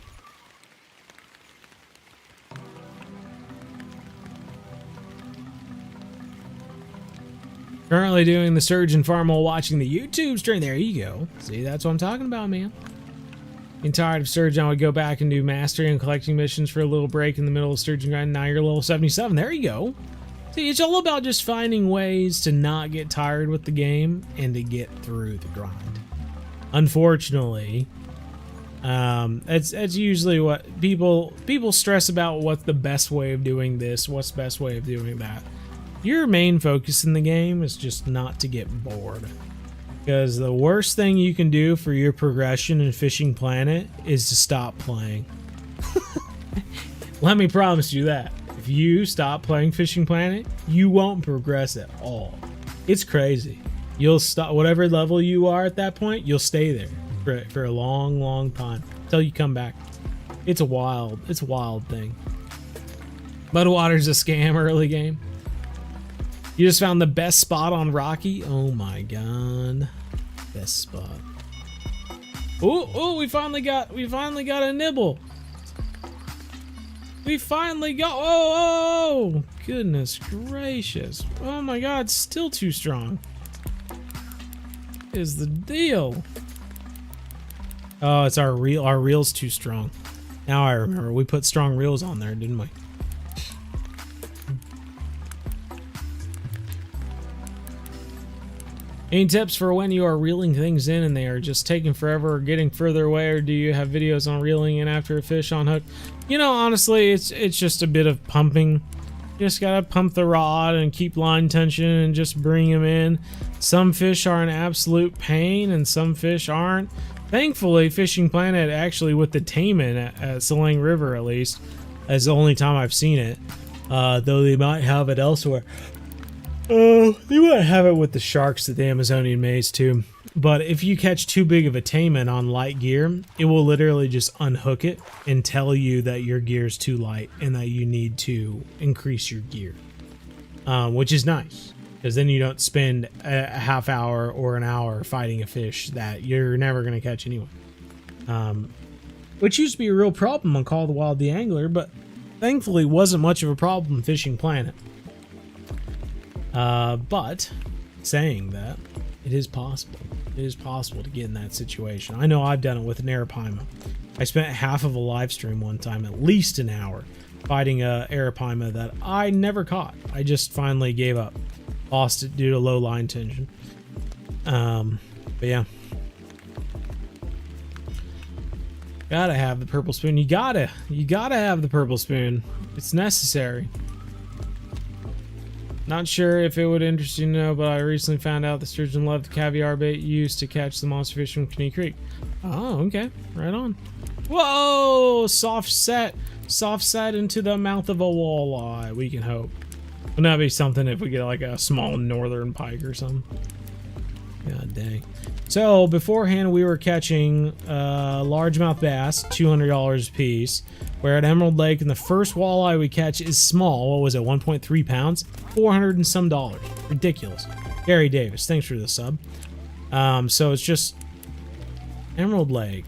Currently doing the surgeon farm while watching the YouTube stream. There you go. See, that's what I'm talking about, man. Getting tired of surgeon, I would go back and do mastery and collecting missions for a little break in the middle of surgeon grind. Now you're level 77. There you go. See, it's all about just finding ways to not get tired with the game and to get through the grind. Unfortunately, it's usually what people stress about. What's the best way of doing this? What's the best way of doing that? Your main focus in the game is just not to get bored, because the worst thing you can do for your progression in Fishing Planet is to stop playing. Let me promise you that. If you stop playing Fishing Planet, you won't progress at all. It's crazy. You'll stop whatever level you are at that point. You'll stay there for a long time until you come back. It's a wild thing. Mudwater's a scam early game. You just found the best spot on Rocky? Oh my god. Best spot. Oh, we finally got a nibble. We finally got, oh, goodness gracious. Oh my god, still too strong. What is the deal? Oh, it's our reel's too strong. Now I remember, we put strong reels on there, didn't we? Any tips for when you are reeling things in and they are just taking forever or getting further away, or do you have videos on reeling in after a fish on hook? You know, honestly, it's just a bit of pumping. You just gotta pump the rod and keep line tension and just bring them in. Some fish are an absolute pain and some fish aren't. Thankfully, Fishing Planet, actually with the taimen at Saline River at least, is the only time I've seen it. Though they might have it elsewhere. They might have it with the sharks at the Amazonian maze too. But if you catch too big of a taimen on light gear, it will literally just unhook it and tell you that your gear is too light and that you need to increase your gear. Which is nice, because then you don't spend a half hour or an hour fighting a fish that you're never going to catch anyway. Which used to be a real problem on Call of the Wild the Angler, but thankfully wasn't much of a problem in Fishing Planet. But saying that, it is possible. It is possible to get in that situation. I know I've done it with an arapaima. I spent half of a live stream one time, at least an hour, fighting a arapaima that I never caught. I just finally gave up. Lost it due to low line tension. But yeah. Gotta have the purple spoon. You gotta have the purple spoon. It's necessary. Not sure if it would interest you to know, but I recently found out the sturgeon loved the caviar bait used to catch the monster fish from Kenny Creek. Oh, okay. Right on. Whoa! Soft set into the mouth of a walleye. We can hope. Wouldn't that be something if we get like a small northern pike or something? God dang. So beforehand we were catching largemouth bass, $200 a piece. Where at Emerald Lake, and the first walleye we catch is small. What was it, 1.3 pounds? $400 and some dollars. Ridiculous. Gary Davis, thanks for the sub. So it's just Emerald Lake.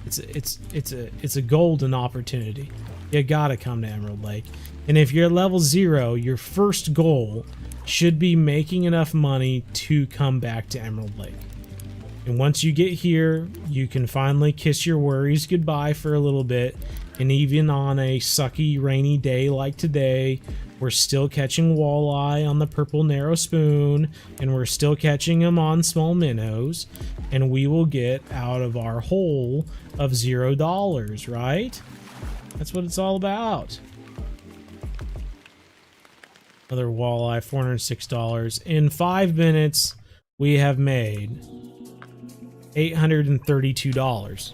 It's a golden opportunity. You gotta come to Emerald Lake. And if you're at level 0, your first goal should be making enough money to come back to Emerald Lake. And once you get here, you can finally kiss your worries goodbye for a little bit. And even on a sucky rainy day like today, we're still catching walleye on the purple narrow spoon, and we're still catching them on small minnows, and we will get out of our hole of $0, right? That's what it's all about. Another walleye, $406. In 5 minutes, we have made $832.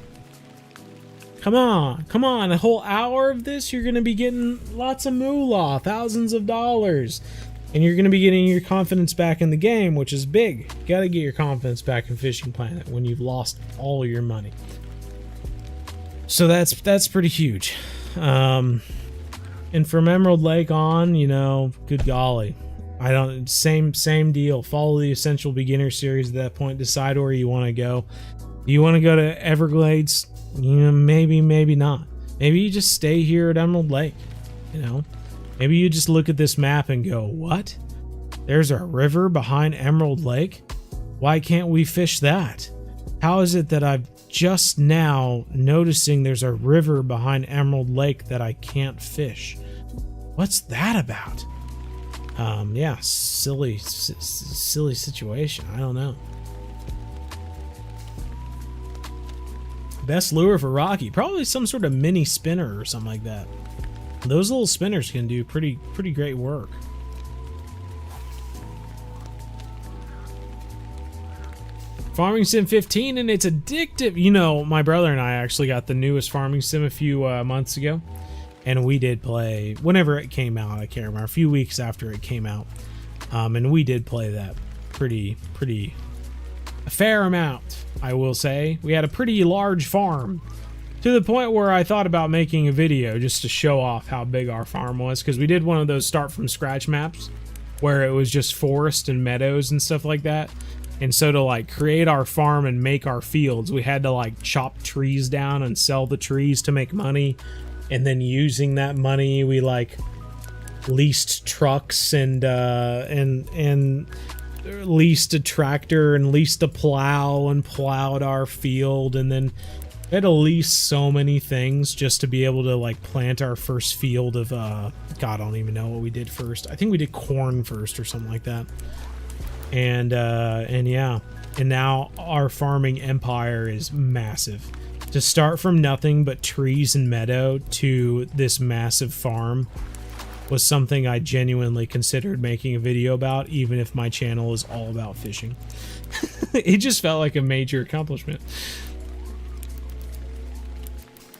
Come on, a whole hour of this, you're going to be getting lots of moolah, thousands of dollars. And you're going to be getting your confidence back in the game, which is big. You got to get your confidence back in Fishing Planet when you've lost all your money. So that's pretty huge. And from Emerald Lake on, you know, good golly. Same deal. Follow the Essential Beginner series at that point. Decide where you want to go. Do you want to go to Everglades? You know, maybe not. Maybe you just stay here at Emerald Lake. You know, maybe you just look at this map and go, what? There's a river behind Emerald Lake? Why can't we fish that? How is it that I'm just now noticing there's a river behind Emerald Lake that I can't fish? What's that about? Yeah, silly situation. I don't know. Best lure for Rocky, probably some sort of mini spinner or something like that. Those little spinners can do pretty great work. Farming Sim 15, and it's addictive. You know, my brother and I actually got the newest Farming Sim a few months ago, and we did play whenever it came out. I can't remember, a few weeks after it came out, and we did play that a fair amount, I will say. We had a pretty large farm, to the point where I thought about making a video just to show off how big our farm was, because we did one of those start from scratch maps where it was just forest and meadows and stuff like that. And so to like create our farm and make our fields, we had to like chop trees down and sell the trees to make money. And then using that money, we like leased trucks and leased a tractor and leased a plow and plowed our field. And then we had to lease so many things just to be able to like plant our first field of God, I don't even know what we did first. I think we did corn first or something like that. And yeah, and now our farming empire is massive. To start from nothing but trees and meadow to this massive farm was something I genuinely considered making a video about, even if my channel is all about fishing. It just felt like a major accomplishment.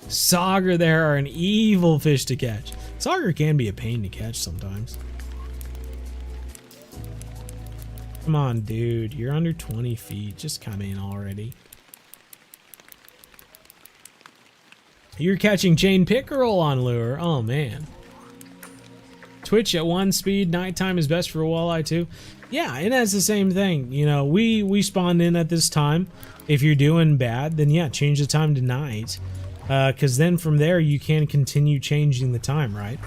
Sauger, there are an evil fish to catch. Sauger can be a pain to catch sometimes. Come on, dude. You're under 20 feet. Just come in already. You're catching chain pickerel on lure. Oh, man. Twitch at 1 speed. Nighttime is best for walleye, too. Yeah, it has the same thing. You know, we spawned in at this time. If you're doing bad, then yeah, change the time to night. Because then from there, you can continue changing the time, right?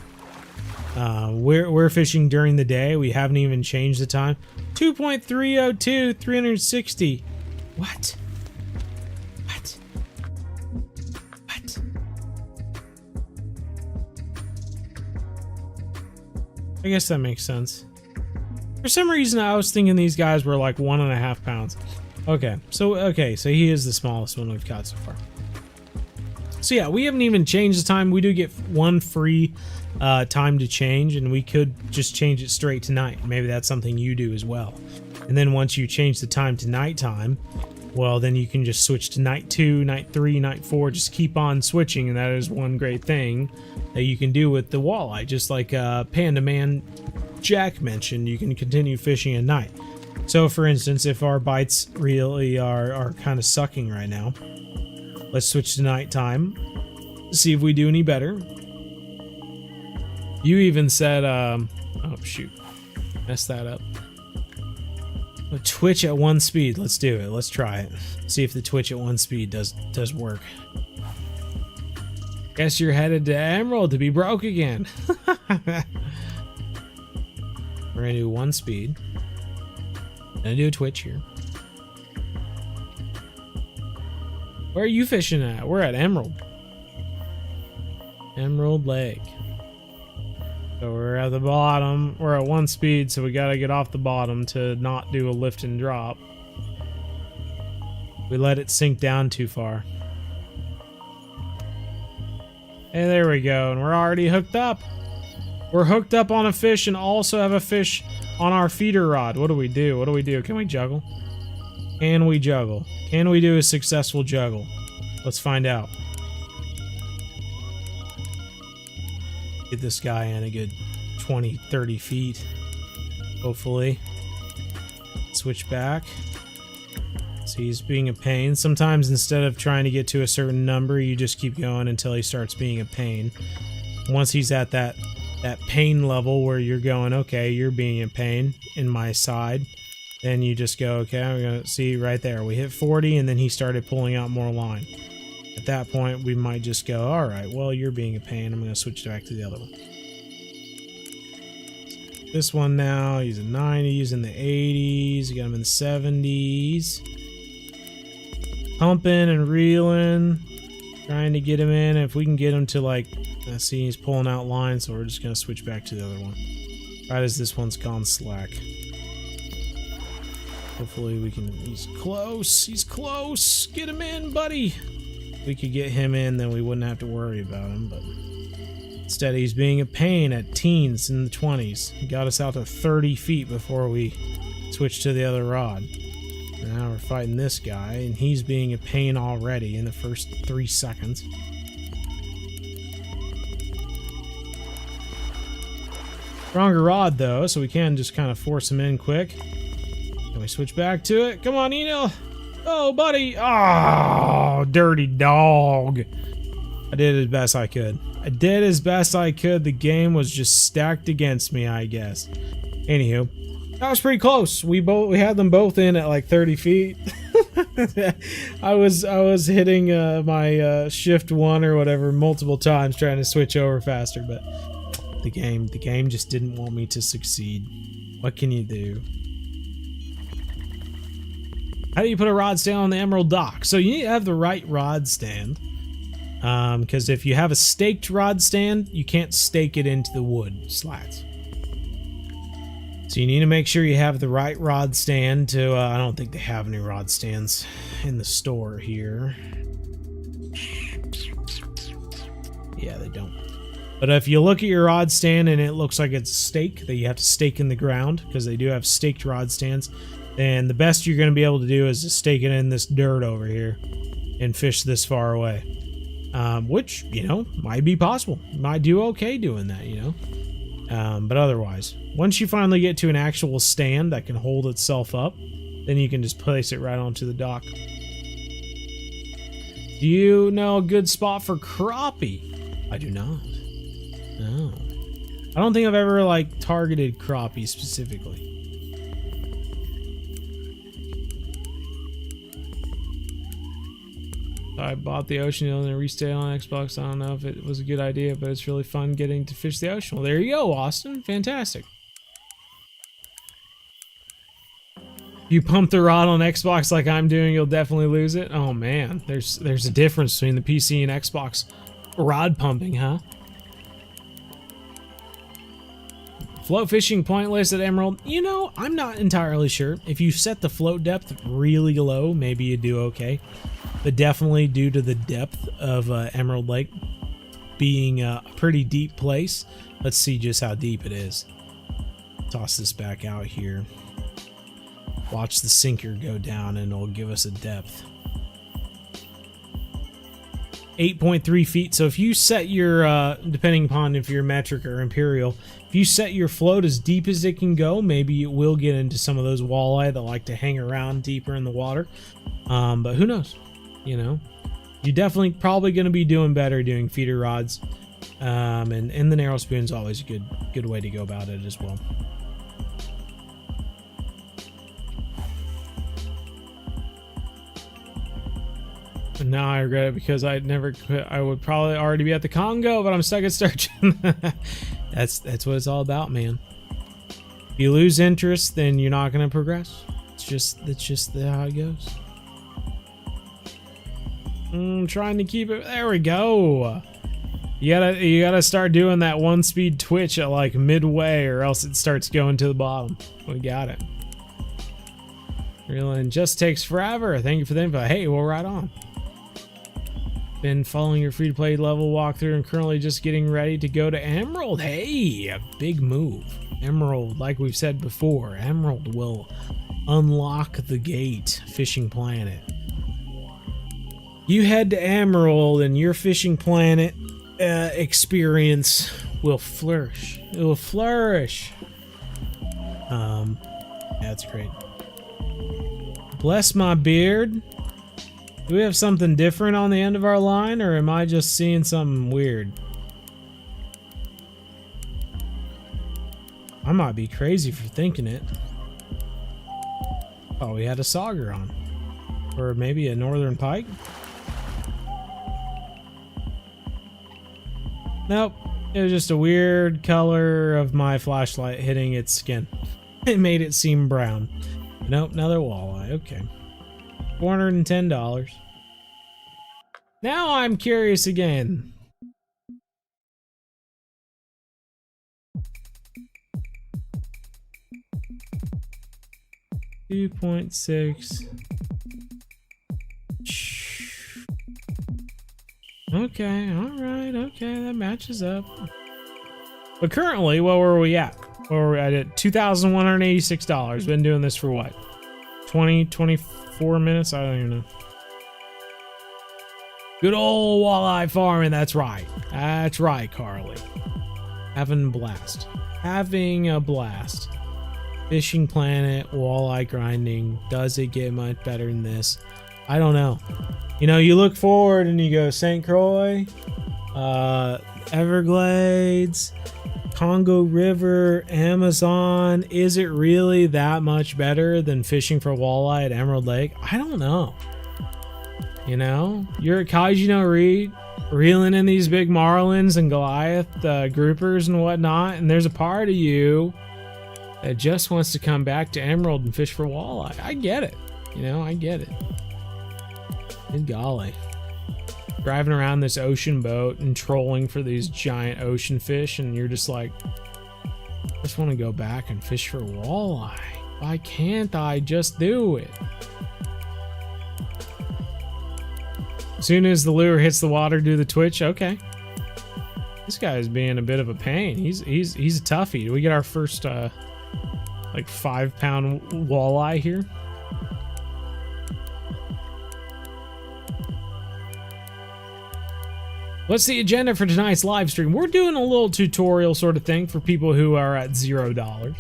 We're fishing during the day. We haven't even changed the time. 2.302, 360. What? What? What? I guess that makes sense. For some reason, I was thinking these guys were like 1.5 pounds. Okay, so he is the smallest one we've caught so far. So yeah, we haven't even changed the time. We do get one free time to change, and we could just change it straight to night. Maybe that's something you do as well. And then once you change the time to nighttime, well, then you can just switch to night 2, night 3, night 4, just keep on switching. And that is one great thing that you can do with the walleye. Just like Panda Man Jack mentioned, you can continue fishing at night. So for instance, if our bites really are kind of sucking right now, let's switch to nighttime, see if we do any better. You even said, oh shoot, messed that up. Twitch at 1 speed, let's do it, let's try it. See if the Twitch at 1 speed does work. Guess you're headed to Emerald to be broke again. We're gonna do 1 speed. Gonna do a twitch here. Where are you fishing at? We're at Emerald. Emerald Lake. So we're at the bottom. We're at 1 speed, so we gotta get off the bottom to not do a lift and drop. We let it sink down too far. Hey, there we go, and we're already hooked up. We're hooked up on a fish and also have a fish on our feeder rod. What do we do? What do we do? Can we juggle? Can we juggle? Can we do a successful juggle? Let's find out. Get this guy in a good 20, 30 feet. Hopefully. Switch back. So he's being a pain. Sometimes instead of trying to get to a certain number, you just keep going until he starts being a pain. Once he's at that pain level where you're going, okay, you're being a pain in my side, then you just go, okay, I'm gonna see right there. We hit 40 and then he started pulling out more line. At that point, we might just go, all right, well, you're being a pain. I'm gonna switch back to the other one. This one now, he's in 90s, in the 80s, you got him in the 70s. Pumping and reeling, trying to get him in. If we can get him to, like, let's see, he's pulling out line, so we're just gonna switch back to the other one. Right as this one's gone slack. Hopefully we can, he's close, get him in, buddy. If we could get him in, then we wouldn't have to worry about him, but instead he's being a pain at teens in the 20s. He got us out to 30 feet before we switched to the other rod. Now we're fighting this guy, and he's being a pain already in the first 3 seconds. Stronger rod, though, so we can just kind of force him in quick. Can we switch back to it? Come on, Enil! Oh, buddy! Oh, dirty dog! I did as best I could. The game was just stacked against me, I guess. Anywho. That was pretty close. We had them both in at like 30 feet. I was hitting my shift 1 or whatever multiple times trying to switch over faster, but the game just didn't want me to succeed. What can you do? How do you put a rod stand on the Emerald dock? So you need to have the right rod stand. Because if you have a staked rod stand, you can't stake it into the wood slats. So you need to make sure you have the right rod stand to, I don't think they have any rod stands in the store here. Yeah, they don't. But if you look at your rod stand and it looks like it's a stake that you have to stake in the ground, because they do have staked rod stands, then the best you're going to be able to do is to stake it in this dirt over here and fish this far away. Which, you know, might be possible. Might do okay doing that, you know. But otherwise, once you finally get to an actual stand that can hold itself up, then you can just place it right onto the dock. Do you know a good spot for crappie? I do not. No. I don't think I've ever, like, targeted crappie specifically. I bought the ocean eel and then restayed on Xbox. I don't know if it was a good idea, but it's really fun getting to fish the ocean. Well, there you go, Austin. Fantastic. If you pump the rod on Xbox like I'm doing, you'll definitely lose it. Oh man, there's a difference between the PC and Xbox rod pumping, huh? Float fishing pointless at Emerald. You know, I'm not entirely sure. If you set the float depth really low, maybe you do okay. But definitely due to the depth of Emerald Lake being a pretty deep place. Let's see just how deep it is. Toss this back out here. Watch the sinker go down and it'll give us a depth. 8.3 feet. So if you set your, depending upon if you're metric or imperial, if you set your float as deep as it can go, maybe it will get into some of those walleye that like to hang around deeper in the water. But who knows? You know, you're definitely probably going to be doing better doing feeder rods. And the narrow spoon's always a good way to go about it as well. And now I regret it because I would probably already be at the Congo, but I'm stuck at Sturgeon. That's what it's all about, man. If you lose interest, then you're not gonna progress. It's just how it goes. I'm trying to keep it. There we go. You gotta start doing that 1-speed twitch at like midway, or else it starts going to the bottom. We got it. Reeling just takes forever. Thank you for the info. Hey, well, right on. Been following your free-to-play level walkthrough and currently just getting ready to go to Emerald. Hey, a big move. Emerald, like we've said before, Emerald will unlock the gate. Fishing planet. You head to Emerald and your fishing planet experience will flourish. It will flourish. That's great. Bless my beard. Do we have something different on the end of our line, or am I just seeing something weird? I might be crazy for thinking it. Oh, we had a sauger on. Or maybe a northern pike? Nope. It was just a weird color of my flashlight hitting its skin. It made it seem brown. Nope, another walleye. Okay. $410. Now I'm curious again. $2.6. Okay, alright, okay, that matches up. But currently, what were we at? What were we at? $2,186. Been doing this for what? 24 minutes? I don't even know. Good old walleye farming, that's right. That's right, Carly. Having a blast. Having a blast. Fishing planet, walleye grinding. Does it get much better than this? I don't know. You know, you look forward and you go St. Croix, Everglades, Congo River, Amazon. Is it really that much better than fishing for walleye at Emerald Lake? I don't know. You know, you're at Kaiji reeling in these big marlins and Goliath groupers and whatnot, and there's a part of you that just wants to come back to Emerald and fish for walleye. I get it. You know, I get it. Good golly. Driving around this ocean boat and trolling for these giant ocean fish, and you're just like, I just want to go back and fish for walleye. Why can't I just do it? As soon as the lure hits the water, do the twitch. Okay. This guy is being a bit of a pain. He's a toughie. Do we get our first like 5-pound walleye here? What's the agenda for tonight's live stream? We're doing a little tutorial sort of thing for people who are at $0.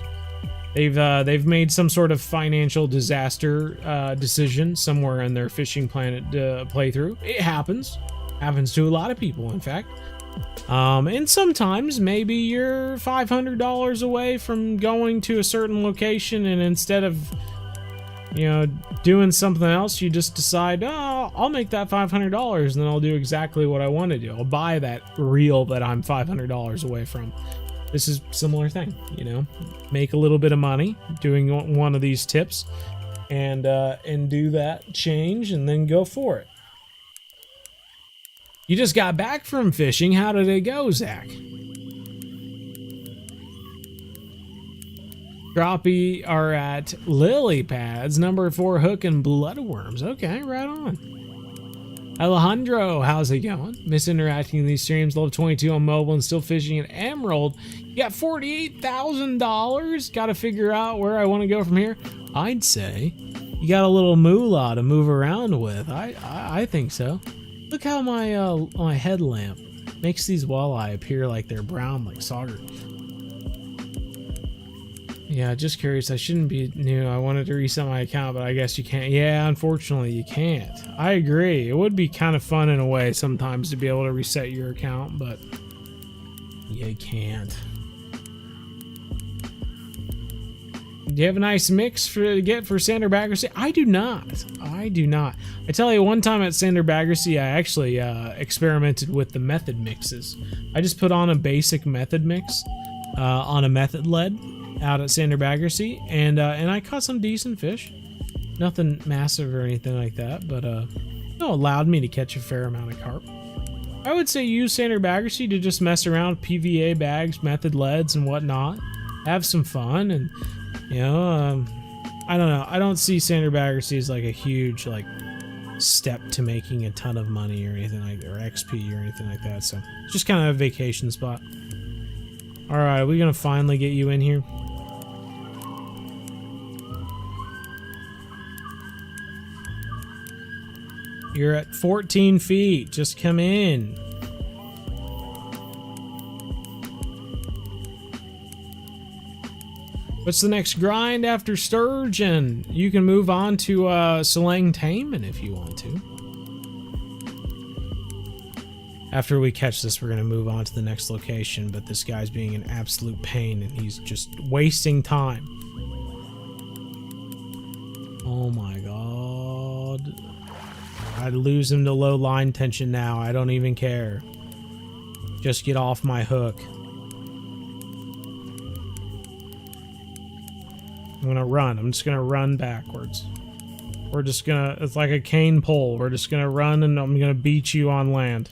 They've made some sort of financial disaster decision somewhere in their fishing planet playthrough. It happens to a lot of people, in fact. And sometimes maybe you're $500 away from going to a certain location, and instead of, you know, doing something else, you just decide, oh, I'll make that $500 and then I'll do exactly what I want to do. I'll buy that reel that I'm $500 away from. This is a similar thing, you know, make a little bit of money doing one of these tips and do that change and then go for it. You just got back from fishing. How did it go, Zach? Crappie are at lily pads, number 4 hook and bloodworms. Okay, right on. Alejandro, how's it going? Miss interacting in these streams. Level 22 on mobile and still fishing at Emerald. You got $48,000. Got to figure out where I want to go from here. I'd say you got a little moolah to move around with. I think so. Look how my headlamp makes these walleye appear like they're brown, like sauger. Yeah, just curious. I shouldn't be new. I wanted to reset my account, but I guess you can't. Yeah, unfortunately, you can't. I agree. It would be kind of fun in a way sometimes to be able to reset your account, but you can't. Do you have a nice mix to get for Sander Baggersey? I do not. I do not. I tell you, one time at Sander Baggersey, I actually experimented with the method mixes. I just put on a basic method mix on a method lead out at Sander Baggersey, and I caught some decent fish. Nothing massive or anything like that, but allowed me to catch a fair amount of carp. I would say use Sander Baggersey to just mess around with PVA bags, method leads, and whatnot. Have some fun, and you know, I don't know. I don't see Sander Baggersey as like a huge like step to making a ton of money or anything like that, or XP or anything like that. So it's just kind of a vacation spot. All right, we're gonna finally get you in here. You're at 14 feet. Just come in. What's the next grind after sturgeon? You can move on to Salang Taiman if you want to. After we catch this, we're going to move on to the next location, but this guy's being an absolute pain and he's just wasting time. Oh my god. I'd lose him to low line tension now. I don't even care. Just get off my hook. I'm gonna run. I'm just gonna run backwards. We're just gonna, it's like a cane pole. We're just gonna run and I'm gonna beat you on land.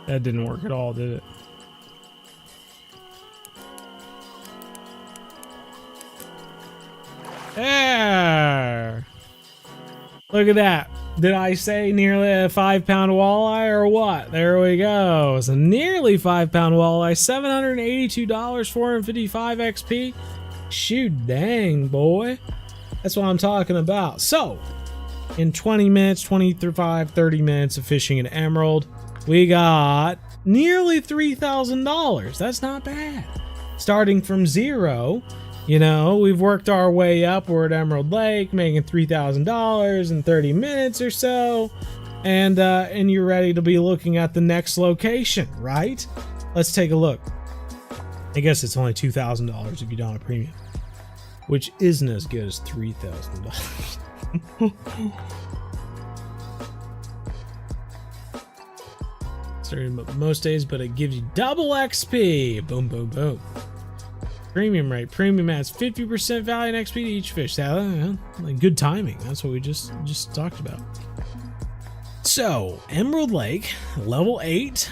That didn't work at all, did it? There! Look at that. Did I say nearly a 5-pound walleye or what? There we go. It's a nearly 5-pound walleye. $782, 455 XP. Shoot, dang, boy. That's what I'm talking about. So, in 20 minutes, 25, 30 minutes of fishing an emerald, we got nearly $3,000. That's not bad. Starting from zero, you know, we've worked our way up. We're at Emerald Lake, making $3,000 in 30 minutes or so, and you're ready to be looking at the next location, right? Let's take a look. I guess it's only $2,000 if you don't have premium, which isn't as good as $3,000. Sorry, most days, but it gives you double XP. Boom, boom, boom. Premium rate. Premium adds 50% value and XP to each fish. Like good timing. That's what we just talked about. So, Emerald Lake, level 8.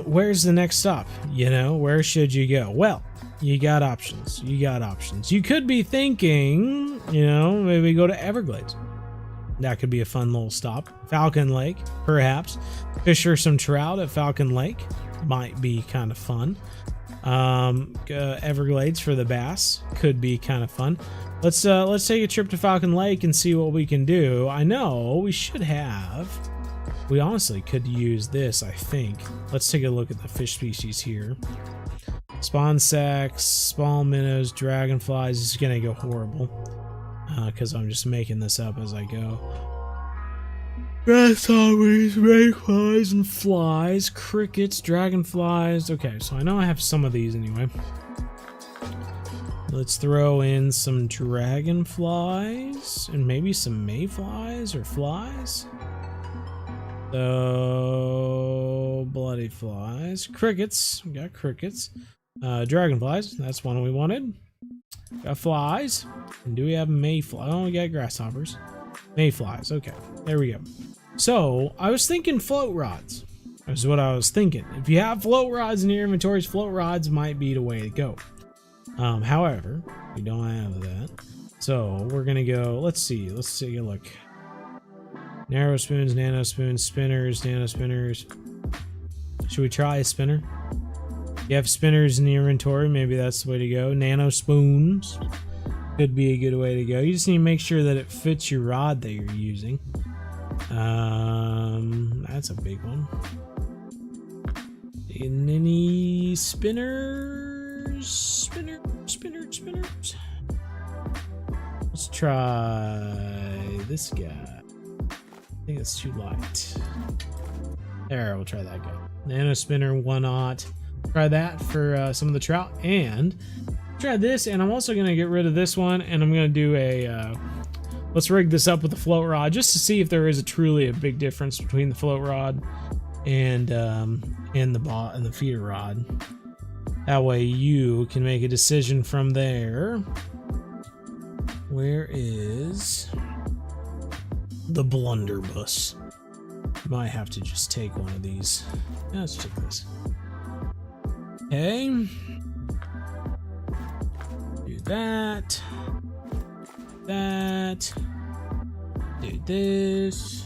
Where's the next stop? You know, where should you go? Well, you got options. You got options. You could be thinking, you know, maybe go to Everglades. That could be a fun little stop. Falcon Lake, perhaps. Fish for some trout at Falcon Lake. Might be kind of fun. Everglades for the bass could be kind of fun. Let's take a trip to Falcon Lake and see what we can do. I know we should have. We honestly could use this, I think. Let's take a look at the fish species here. Spawn sacks, small minnows, dragonflies. This is gonna go horrible because I'm just making this up as I go. Grasshoppers, mayflies, and flies, crickets, dragonflies. Okay, so I know I have some of these anyway. Let's throw in some dragonflies and maybe some mayflies or flies. So, bloody flies. Crickets. We got crickets. Dragonflies. That's one we wanted. Got flies. And do we have mayflies? Oh, we got grasshoppers. Mayflies. Okay, there we go. So, I was thinking float rods. That's what I was thinking. If you have float rods in your inventories, float rods might be the way to go. However, we don't have that. So, we're gonna go, let's see. Let's take a look. Narrow spoons, nano spoons, spinners, nano spinners. Should we try a spinner? You have spinners in the inventory, maybe that's the way to go. Nano spoons could be a good way to go. You just need to make sure that it fits your rod that you're using. That's a big one. And any spinners? Spinners. Let's try this guy. I think it's too light. There, we'll try that guy. Nano spinner, 1/0. Try that for some of the trout, and try this. And I'm also gonna get rid of this one, and I'm gonna do a. Let's rig this up with the float rod just to see if there is truly a big difference between the float rod and the feeder rod. That way you can make a decision from there. Where is the blunderbuss? Might have to just take one of these. Yeah, let's check this. Okay. Do that. That. Do this.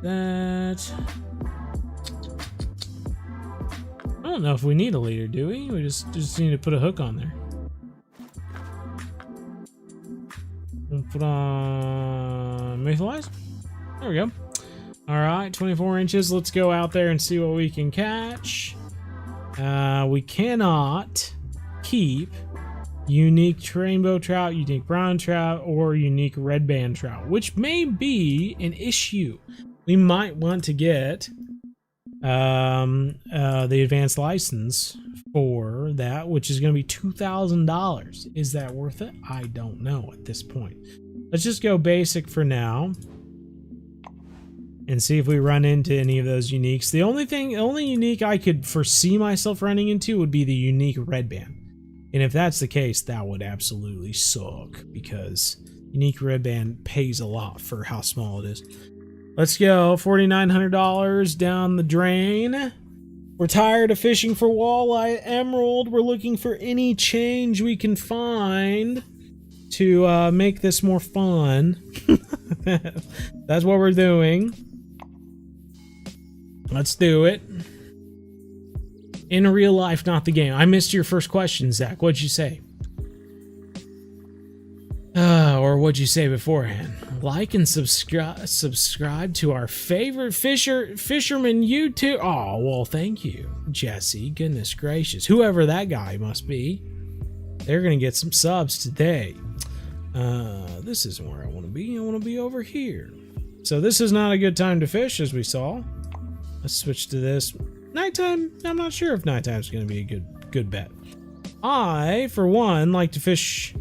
That. I don't know if we need a leader, do we? We just need to put a hook on there. We'll put on mayflies. There we go. All right, 24 inches. Let's go out there and see what we can catch. We cannot keep unique rainbow trout, unique brown trout, or unique red band trout, which may be an issue. We might want to get the advanced license for that, which is going to be $2,000. Is that worth it? I don't know at this point. Let's just go basic for now and see if we run into any of those uniques. The only unique I could foresee myself running into would be the unique red band. And if that's the case, that would absolutely suck, because unique red band pays a lot for how small it is. Let's go. $4,900 down the drain. We're tired of fishing for walleye emerald. We're looking for any change we can find to make this more fun. That's what we're doing. Let's do it. In real life, not the game. I missed your first question, Zach. What'd you say? Or what'd you say beforehand? Like and subscribe to our favorite fisherman YouTube. Oh, well, thank you, Jesse. Goodness gracious. Whoever that guy must be. They're going to get some subs today. This isn't where I want to be. I want to be over here. So this is not a good time to fish, as we saw. Let's switch to this. Nighttime, I'm not sure if nighttime is going to be a good bet. I, for one, like to fish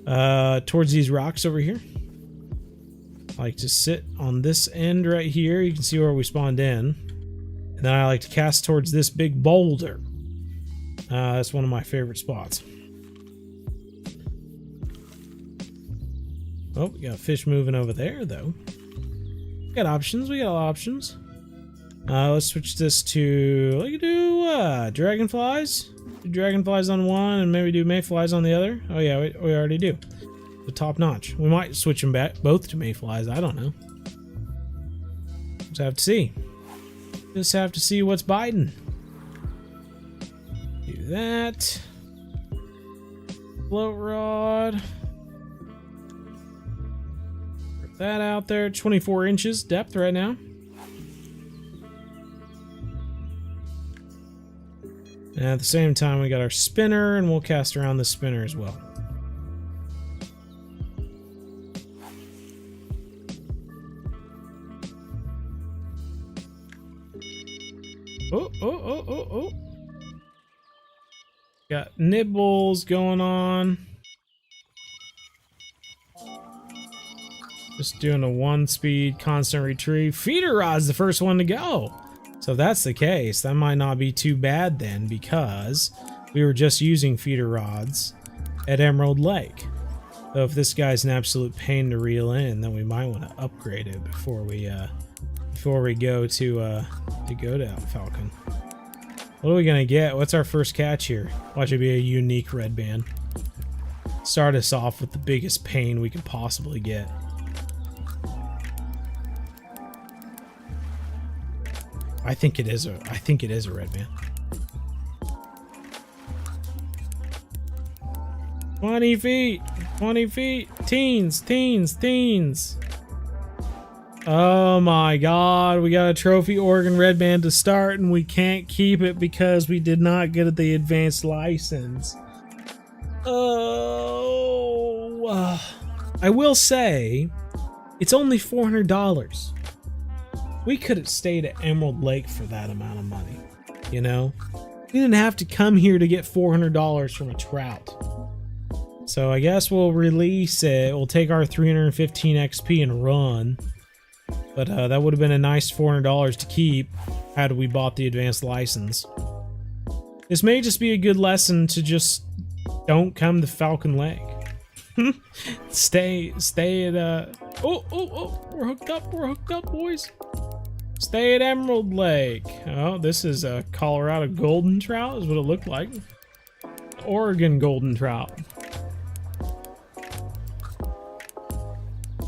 towards these rocks over here. I like to sit on this end right here. You can see where we spawned in. And then I like to cast towards this big boulder. That's one of my favorite spots. Oh, we got fish moving over there, though. We got options. We got options. Let's switch this to, we can do dragonflies. Do dragonflies on one and maybe do mayflies on the other. Oh yeah, we already do. The top notch. We might switch them back both to mayflies. I don't know. Just have to see. Just have to see what's biting. Do that. Float rod. Put that out there. 24 inches depth right now. And at the same time, we got our spinner, and we'll cast around the spinner as well. Oh. Got nibbles going on. Just doing a 1-speed constant retrieve. Feeder rod's the first one to go. So if that's the case, that might not be too bad then, because we were just using feeder rods at Emerald Lake. So if this guy's an absolute pain to reel in, then we might want to upgrade it before we go to Falcon. What are we gonna get? What's our first catch here? Watch it be a unique red band. Start us off with the biggest pain we could possibly get. I think it is a red band. 20 feet, 20 feet, teens. Oh my God, we got a trophy Oregon red band to start, and we can't keep it because we did not get the advanced license. Oh, I will say, it's only $400. We could have stayed at Emerald Lake for that amount of money, you know? We didn't have to come here to get $400 from a trout. So I guess we'll release it. We'll take our 315 XP and run. But that would have been a nice $400 to keep had we bought the advanced license. This may just be a good lesson to just don't come to Falcon Lake. stay at we're hooked up, boys. Stay at Emerald Lake. Oh, this is a Colorado golden trout is what it looked like. Oregon golden trout.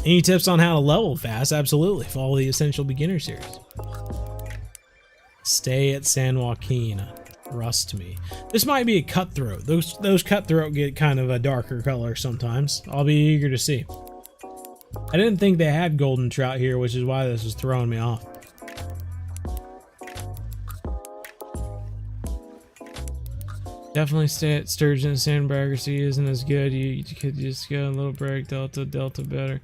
Any tips on how to level fast? Absolutely. Follow the Essential Beginner series. Stay at San Joaquin. Rust to me. This might be a cutthroat. Those cutthroat get kind of a darker color sometimes. I'll be eager to see. I didn't think they had golden trout here, which is why this was throwing me off. Definitely stay at Sturgeon and Sandbagger. See, isn't as good. You could just go a little break. Delta better.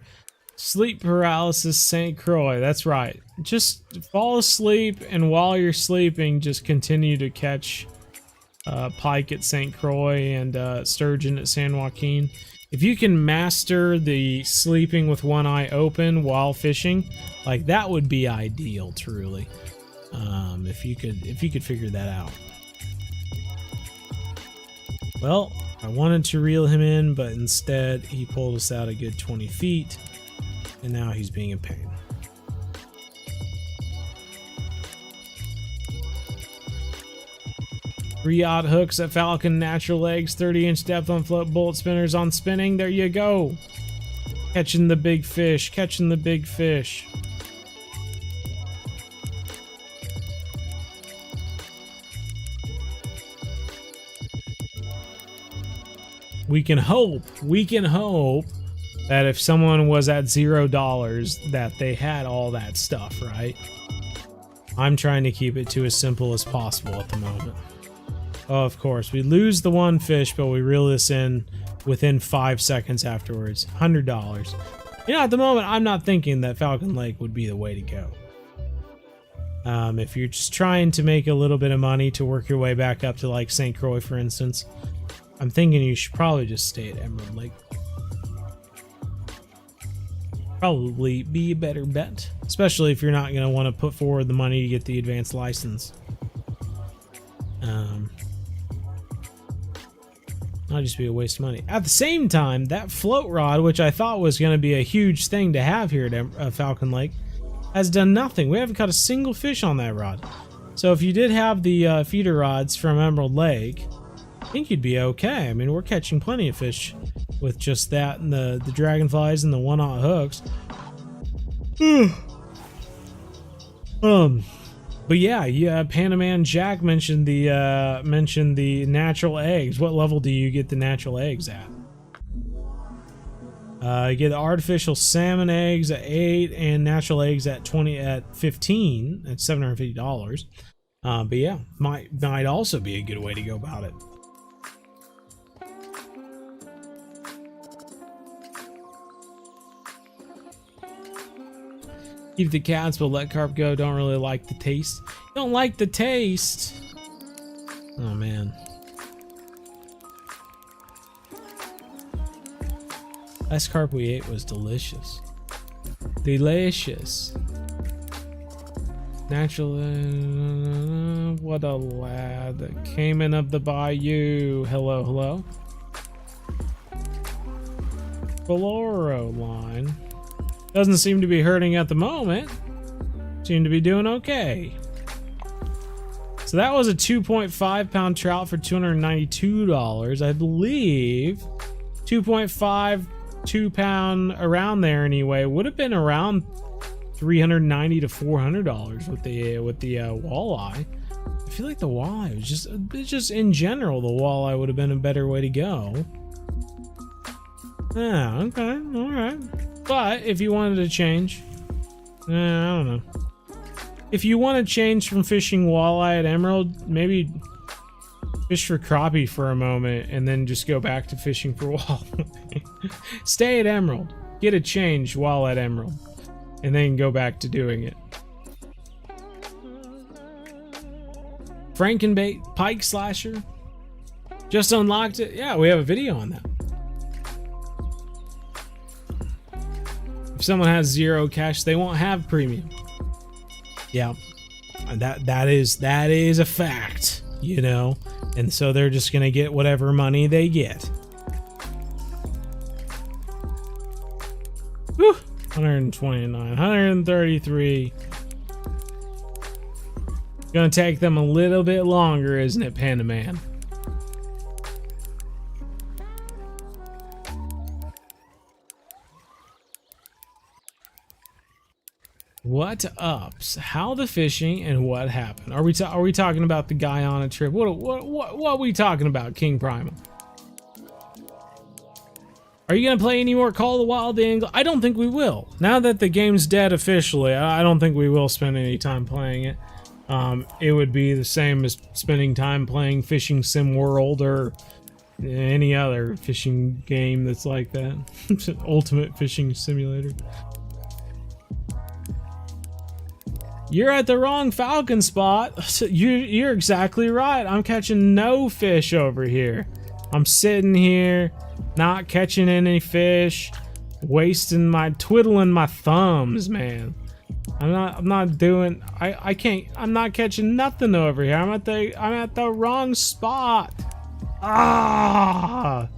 Sleep paralysis, St. Croix. That's right. Just fall asleep, and while you're sleeping, just continue to catch pike at St. Croix and sturgeon at San Joaquin. If you can master the sleeping with one eye open while fishing, like that would be ideal, truly. If you could figure that out. Well, I wanted to reel him in, but instead he pulled us out a good 20 feet. And now he's being a pain. Three-aught hooks at Falcon, natural legs, 30-inch depth on float, bullet spinners on spinning. There you go. Catching the big fish, catching the big fish. We can hope that if someone was at $0 that they had all that stuff, right? I'm trying to keep it to as simple as possible at the moment. Oh, of course, we lose the one fish, but we reel this in within 5 seconds afterwards. $100. You know, at the moment, I'm not thinking that Falcon Lake would be the way to go. If you're just trying to make a little bit of money to work your way back up to like St. Croix, for instance, I'm thinking you should probably just stay at Emerald Lake. Probably be a better bet, especially if you're not going to want to put forward the money to get the advanced license. That'll just be a waste of money. At the same time, that float rod, which I thought was going to be a huge thing to have here at Falcon Lake, has done nothing. We haven't caught a single fish on that rod. So if you did have the feeder rods from Emerald Lake, I think you'd be okay. I mean, we're catching plenty of fish with just that and the dragonflies and the one-aught hooks. But yeah, Panaman Jack mentioned the natural eggs. What level do you get the natural eggs at? You get the artificial salmon eggs at 8 and natural eggs at 15 at $750. But yeah, might also be a good way to go about it. Keep the cats, but let carp go. Don't really like the taste. Don't like the taste. Oh man. Last carp we ate was delicious. Delicious. Natural. What a lad. Cayman of the bayou. Hello, hello. Boloro line. Doesn't seem to be hurting at the moment. Seem to be doing okay. So that was a 2.5 pound trout for $292. I believe 2.5, 2 pound around there anyway would have been around $390 to $400 with the walleye. I feel like the walleye was just in general the walleye would have been a better way to go. Yeah, okay, all right. But if you wanted to change, I don't know. If you want to change from fishing walleye at Emerald, maybe fish for crappie for a moment and then just go back to fishing for walleye. Stay at Emerald, get a change while at Emerald, and then go back to doing it. Frankenbait pike slasher. Just unlocked it. Yeah, we have a video on that. If someone has 0 cash, they won't have premium. Yeah, that is a fact, you know. And so they're just gonna get whatever money they get. Whew. 129, 133. Gonna take them a little bit longer, isn't it, Panda Man? What ups? How the fishing and what happened? Are we talking about the guy on a trip? What are we talking about, King Primal? Are you gonna play any more Call of the Wild Angle? I don't think we will. Now that the game's dead officially, I don't think we will spend any time playing it. It would be the same as spending time playing Fishing Sim World or any other fishing game that's like that. Ultimate Fishing Simulator. You're at the wrong falcon spot. You're exactly right. I'm catching no fish over here. I'm sitting here, not catching any fish, twiddling my thumbs, man. I'm not doing. I'm not catching nothing over here. I'm at the wrong spot. Ah!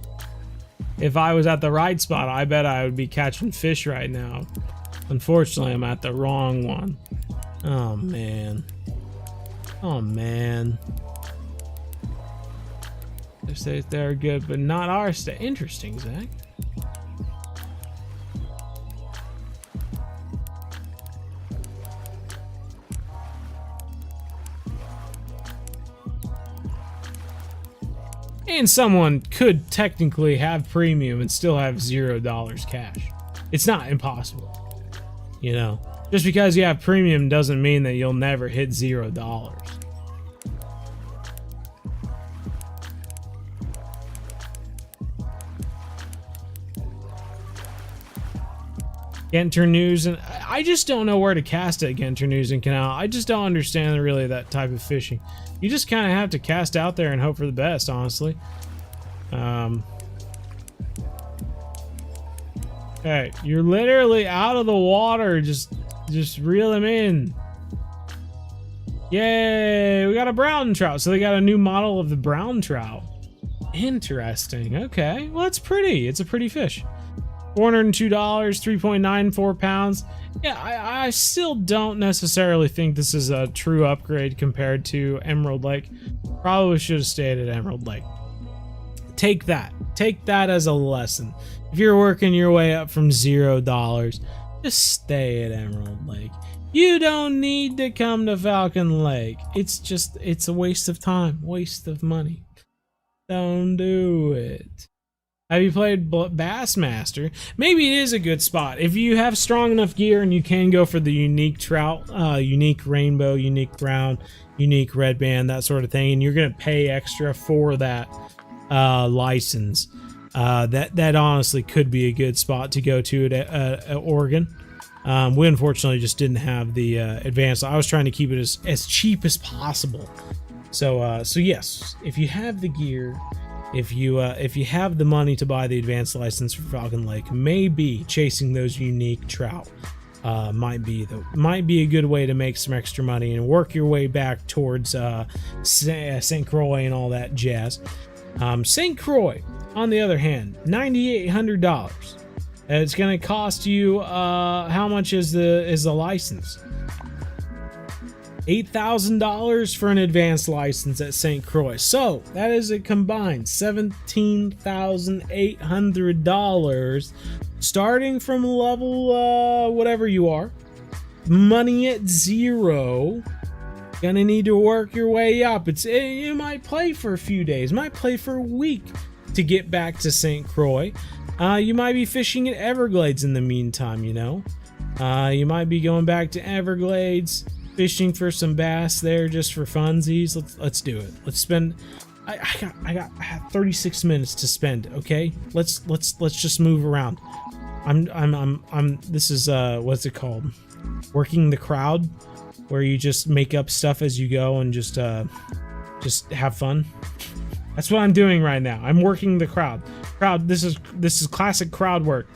If I was at the right spot, I bet I would be catching fish right now. Unfortunately, I'm at the wrong one. Oh man. Oh man. They say they're good, but not our state. Interesting, Zach. And someone could technically have premium and still have $0 cash. It's not impossible, you know. Just because you have premium doesn't mean that you'll never hit $0. Genter News, and I just don't know where to cast at Genter News and Canal. I just don't understand really that type of fishing. You just kind of have to cast out there and hope for the best, honestly. Okay, you're literally out of the water. Just reel them in. Yay, we got a brown trout. So they got a new model of the brown trout. Interesting. Okay, well, it's pretty. It's a pretty fish. $402, 3.94 pounds. Yeah, I still don't necessarily think this is a true upgrade compared to Emerald Lake. Probably should have stayed at Emerald Lake. Take that as a lesson. If you're working your way up from $0, just stay at Emerald Lake. You don't need to come to Falcon Lake. It's a waste of time, waste of money. Don't do it. Have you played Bassmaster? Maybe it is a good spot. If you have strong enough gear and you can go for the unique trout, unique rainbow, unique brown, unique red band, that sort of thing, and you're going to pay extra for that license, that honestly could be a good spot to go to at Oregon. We unfortunately just didn't have the advanced. I was trying to keep it as cheap as possible. So yes, if you have the gear, if you have the money to buy the advanced license for Falcon Lake, maybe chasing those unique trout might be a good way to make some extra money and work your way back towards St. Croix and all that jazz. St. Croix, on the other hand, $9,800. It's going to cost you how much is the license? $8,000 for an advanced license at St. Croix. So that is a combined $17,800 starting from level whatever you are. Money at 0. Gonna need to work your way up. You might play for a few days, might play for a week to get back to St. Croix. You might be fishing at Everglades in the meantime, you know. You might be going back to Everglades, fishing for some bass there just for funsies. Let's do it. Let's spend. I have 36 minutes to spend. Okay, let's just move around. This is what's it called? Working the crowd, where you just make up stuff as you go and just just have fun. That's what I'm doing right now. I'm working the crowd. This is classic crowd work.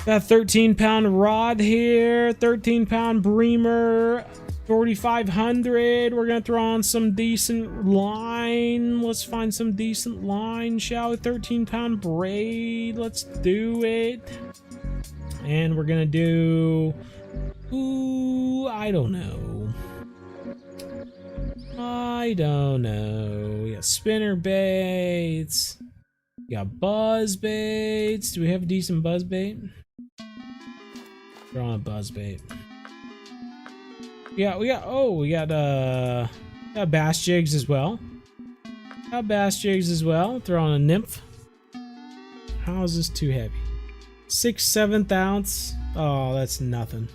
Got a 13-pound rod here, 13-pound Bremer, 4,500. We're gonna throw on some decent line. Let's find some decent line, shall we? 13-pound braid. Let's do it. And we're gonna do, ooh, I don't know. We got spinner baits. We got buzz baits. Do we have a decent buzz bait? Throw on a buzz bait. Yeah, we got bass jigs as well. Throw on a nymph. How is this too heavy? 6/7 ounce. Oh, that's nothing.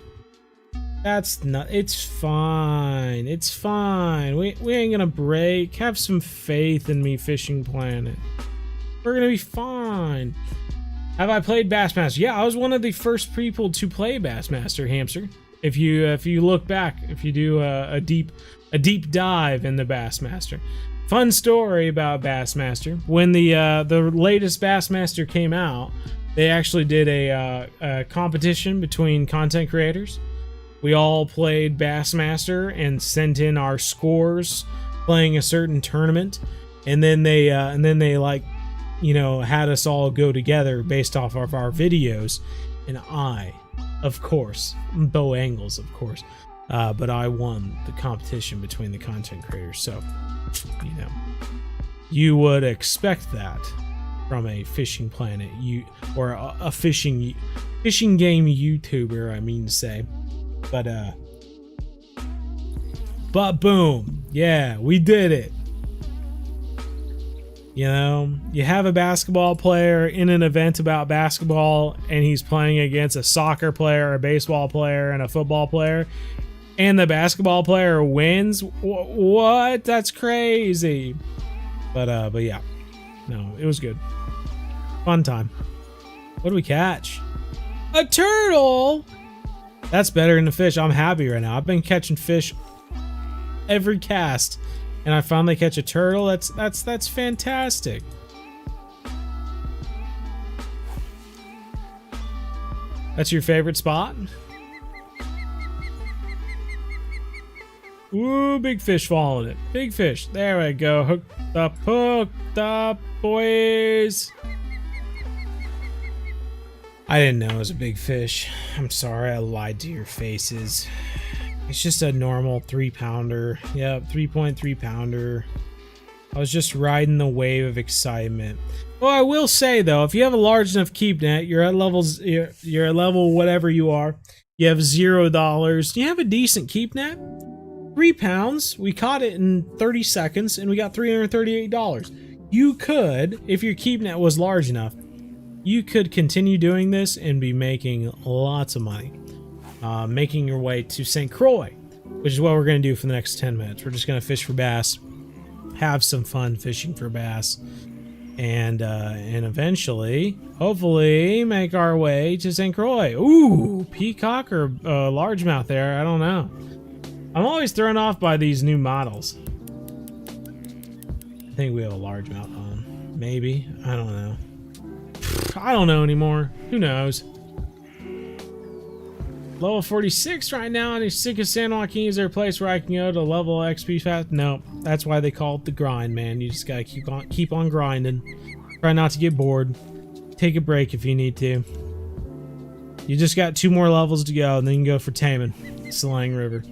It's fine. It's fine. We ain't gonna break. Have some faith in me, Fishing Planet. We're gonna be fine. Have I played Bassmaster? Yeah, I was one of the first people to play Bassmaster, Hamster. If you look back, if you do a deep dive in the Bassmaster. Fun story about Bassmaster. When the latest Bassmaster came out, they actually did a competition between content creators. We all played Bassmaster and sent in our scores playing a certain tournament, and then they like, you know, had us all go together based off of our videos, and I, of course, bow angles, of course, but I won the competition between the content creators. So, you know, you would expect that from a Fishing Planet or a fishing game YouTuber, I mean to say. But boom, yeah, we did it. You know, you have a basketball player in an event about basketball, and he's playing against a soccer player, a baseball player, and a football player, and the basketball player wins. What? That's crazy. But yeah, no, it was good. Fun time. What do we catch? A turtle. That's better than a fish. I'm happy right now. I've been catching fish every cast, and I finally catch a turtle. That's fantastic. That's your favorite spot? Ooh, big fish following it. Big fish. There we go. Hooked up, boys. I didn't know it was a big fish. I'm sorry, I lied to your faces. It's just a normal 3-pounder. Yep, 3.3 pounder. I was just riding the wave of excitement. Well, I will say though, if you have a large enough keep net, you're at you're at level whatever you are. You have $0. You have a decent keep net. 3 pounds. We caught it in 30 seconds, and we got $338. You could, if your keep net was large enough, you could continue doing this and be making lots of money. Making your way to St. Croix, which is what we're going to do for the next 10 minutes. We're just going to fish for bass, have some fun fishing for bass, and eventually, hopefully, make our way to St. Croix. Ooh, peacock or largemouth there, I don't know. I'm always thrown off by these new models. I think we have a largemouth on. Maybe. I don't know. I don't know anymore. Who knows? Level 46 right now, and he's sick of San Joaquin. Is there a place where I can go to level XP fast? No, that's why they call it the grind, man. You just gotta keep on grinding. Try not to get bored. Take a break if you need to. You just got 2 more levels to go, and then you can go for taming Salang River.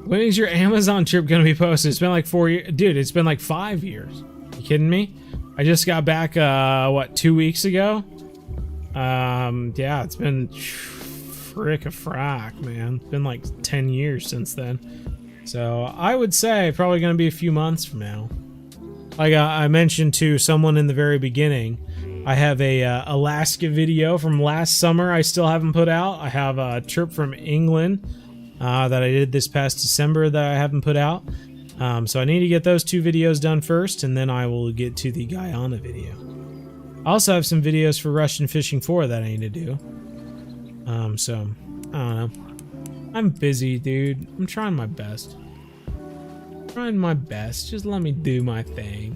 When is your Amazon trip gonna be posted? It's been like 4 years. Dude, it's been like 5 years. You kidding me? I just got back, what, 2 weeks ago? Yeah, it's been frack, man. It's been like 10 years since then. So I would say probably gonna be a few months from now. Like I mentioned to someone in the very beginning, I have a Alaska video from last summer I still haven't put out. I have a trip from England that I did this past December that I haven't put out. So I need to get those 2 videos done first, and then I will get to the Guyana video. I also have some videos for Russian Fishing 4 that I need to do. So, I don't know. I'm busy, dude. I'm trying my best. Trying my best. Just let me do my thing.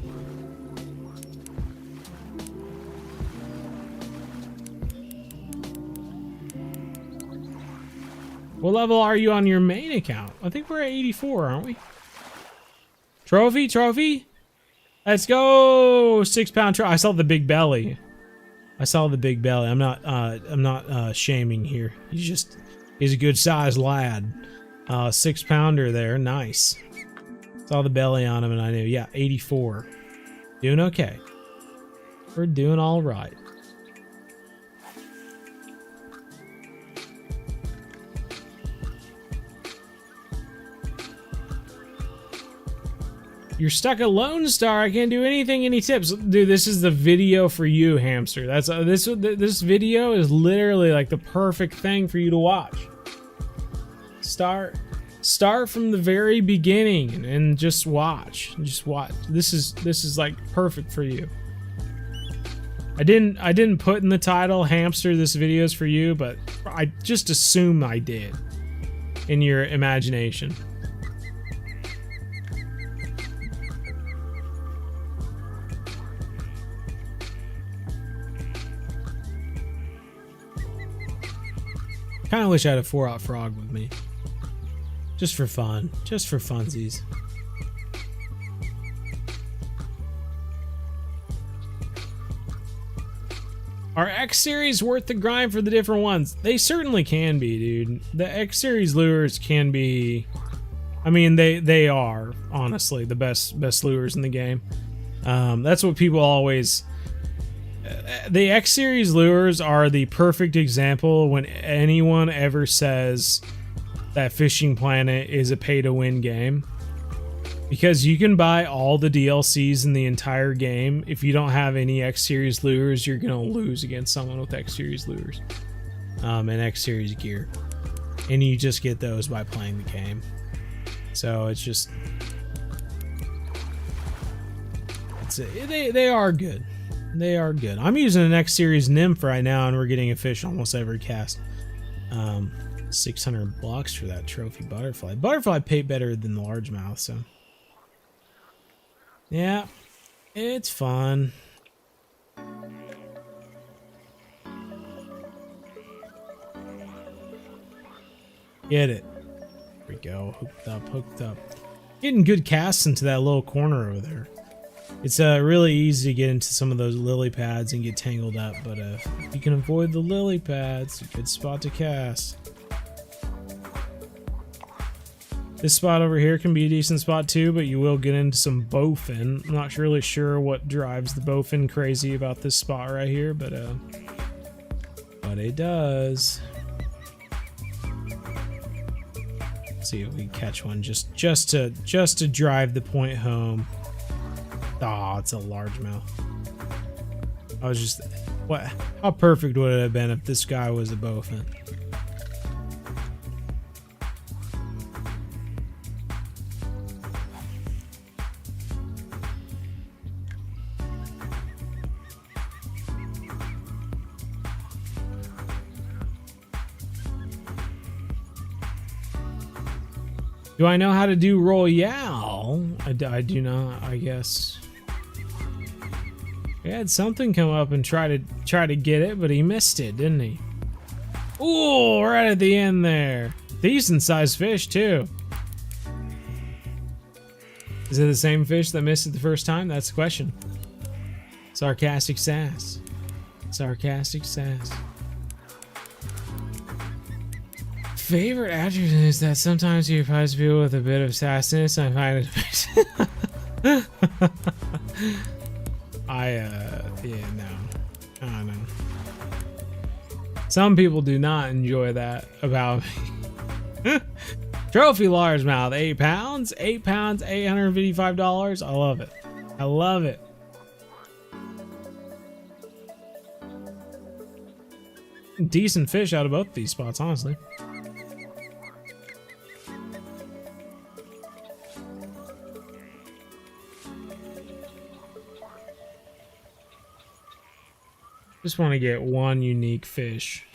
What level are you on your main account? I think we're at 84, aren't we? Trophy? Let's go! 6-pound trophy. I saw the big belly. I'm not shaming here. He's a good sized lad. 6-pounder there, nice. Saw the belly on him and I knew, yeah, 84. Doing okay. We're doing all right. You're stuck at Lone Star. I can't do anything. Any tips, dude? This is the video for you, hamster. That's this video is literally like the perfect thing for you to watch. Start from the very beginning and just watch. Just watch. This is like perfect for you. I didn't put in the title, hamster, this video is for you, but I just assume I did in your imagination. Kind of wish I had a 4-aught frog with me. Just for fun. Just for funsies. Are X series worth the grind for the different ones? They certainly can be, dude. The X series lures can be... I mean, they are, honestly, the best lures in the game. That's what people always... The X series lures are the perfect example when anyone ever says that Fishing Planet is a pay-to-win game, because you can buy all the DLCs in the entire game. If you don't have any X series lures, you're gonna lose against someone with X series lures and X series gear, and you just get those by playing the game. So it's just they are good. They are good. I'm using an X series nymph right now, and we're getting a fish almost every cast. 600 blocks for that trophy butterfly. Butterfly paid better than the largemouth, so yeah, it's fun. Get it. There we go. Hooked up. Getting good casts into that little corner over there. It's really easy to get into some of those lily pads and get tangled up, but if you can avoid the lily pads, it's a good spot to cast. This spot over here can be a decent spot too, but you will get into some bowfin. I'm not really sure what drives the bowfin crazy about this spot right here, but it does. Let's see if we can catch one just to drive the point home. Oh, it's a largemouth. I was just... what? How perfect would it have been if this guy was a bowfin? Do I know how to do Royale? I do not, I guess. He had something come up and try to get it, but he missed it, didn't he? Ooh, right at the end there. Decent sized fish too. Is it the same fish that missed it the first time? That's the question. Sarcastic sass. Sarcastic sass. Favorite attribute is that sometimes you surprise people with a bit of sassiness. I find it. Yeah, no. I don't know. Some people do not enjoy that about me. Trophy largemouth, 8 pounds, $855. I love it. I love it. Decent fish out of both these spots, honestly. Just want to get one unique fish.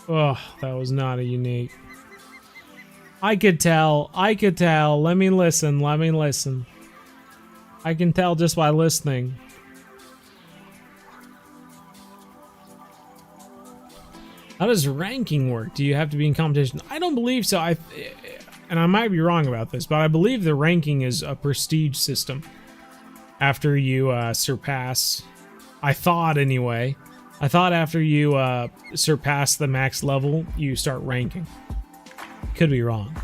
Oh, that was not a unique. I could tell. I could tell. Let me listen. Let me listen. I can tell just by listening. How does ranking work? Do you have to be in competition? I don't believe so. And I might be wrong about this, but I believe the ranking is a prestige system. After you surpass, I thought anyway. I thought after you surpass the max level, you start ranking. Could be wrong.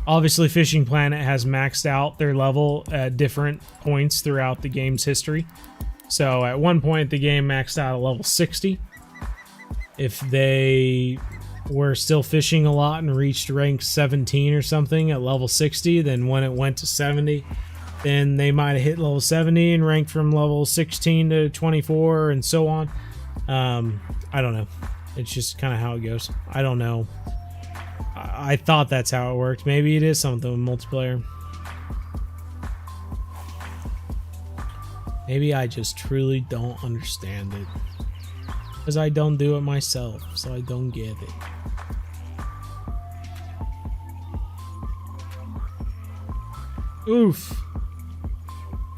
Obviously, Fishing Planet has maxed out their level at different points throughout the game's history. So at one point, the game maxed out at level 60. If they were still fishing a lot and reached rank 17 or something at level 60, then when it went to 70, then they might have hit level 70 and ranked from level 16 to 24 and so on. I don't know. It's just kind of how it goes. I don't know. I thought that's how it worked. Maybe it is something with multiplayer. Maybe I just truly don't understand it. Because I don't do it myself, so I don't get it. Oof.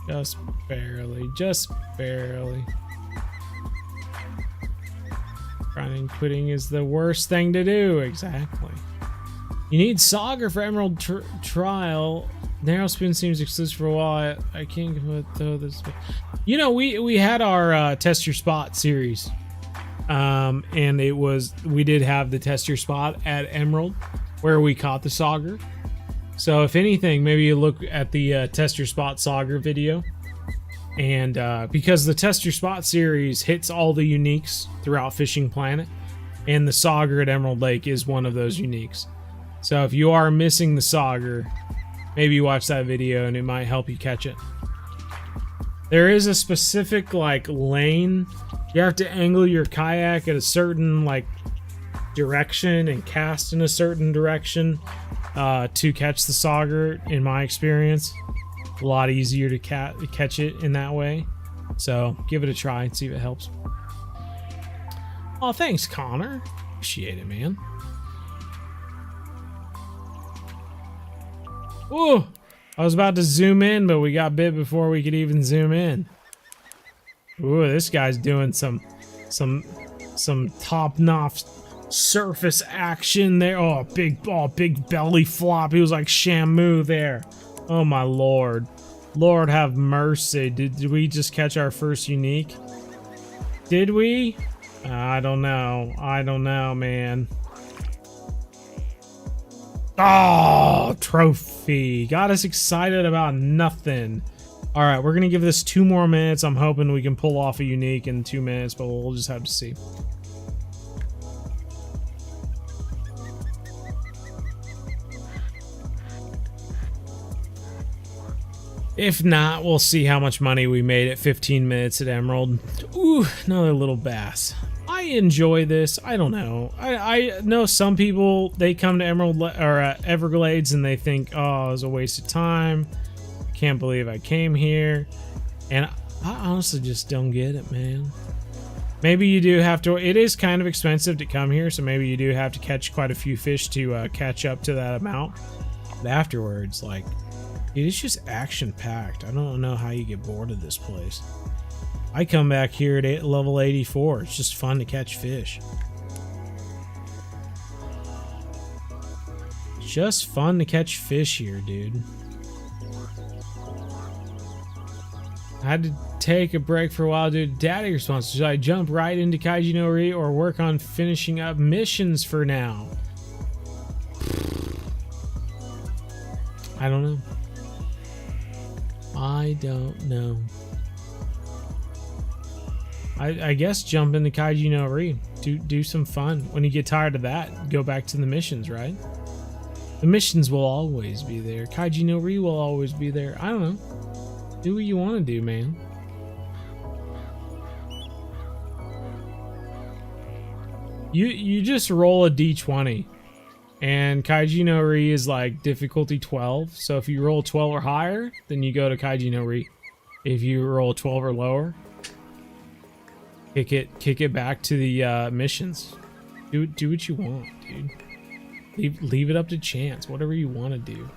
Just barely, just barely. Running quitting is the worst thing to do, exactly. You need Sauger for Emerald Trial. Narrow Spin seems exclusive for a while. I can't put though this. You know, we had our Test Your Spot series. And it was, we did have the Test Your Spot at Emerald where we caught the Sauger. So if anything, maybe you look at the Test Your Spot Sauger video. And because the Test Your Spot series hits all the uniques throughout Fishing Planet, and the Sauger at Emerald Lake is one of those uniques. So if you are missing the Sauger, maybe you watch that video and it might help you catch it. There is a specific like lane. You have to angle your kayak at a certain like direction and cast in a certain direction to catch the Sauger, in my experience. A lot easier to catch it in that way. So give it a try and see if it helps. Oh, thanks, Connor. Appreciate it, man. Ooh, I was about to zoom in, but we got bit before we could even zoom in. Ooh, this guy's doing some top-notch surface action there. Oh, big belly flop. He was like Shamu there. Oh my lord. Lord have mercy. Did we just catch our first unique? Did we? I don't know. I don't know, man. Oh, trophy. Got us excited about nothing. All right, we're going to give this 2 more minutes. I'm hoping we can pull off a unique in 2 minutes, but we'll just have to see. If not, we'll see how much money we made at 15 minutes at Emerald. Ooh, another little bass. I enjoy this. I don't know. I know some people, they come to Emerald or Everglades and they think, oh, it was a waste of time. Can't believe I came here. And I honestly just don't get it, man. Maybe you do have to, it is kind of expensive to come here, so maybe you do have to catch quite a few fish to catch up to that amount. But afterwards, like, it's just action-packed. I don't know how you get bored of this place. I come back here at level 84. It's just fun to catch fish. Just fun to catch fish here, dude. I had to take a break for a while due to data response. Should I jump right into Kaiji no Ri or work on finishing up missions for now? I don't know. I don't know. I guess jump into Kaiji no Ri. Do some fun. When you get tired of that, go back to the missions, right? The missions will always be there. Kaiji no Ri will always be there. I don't know. Do what you want to do, man. You just roll a d20. And Kaiji no Ri is like difficulty 12. So if you roll 12 or higher, then you go to Kaiji no Ri. If you roll 12 or lower, kick it back to the missions. Do what you want, dude. Leave it up to chance. Whatever you want to do.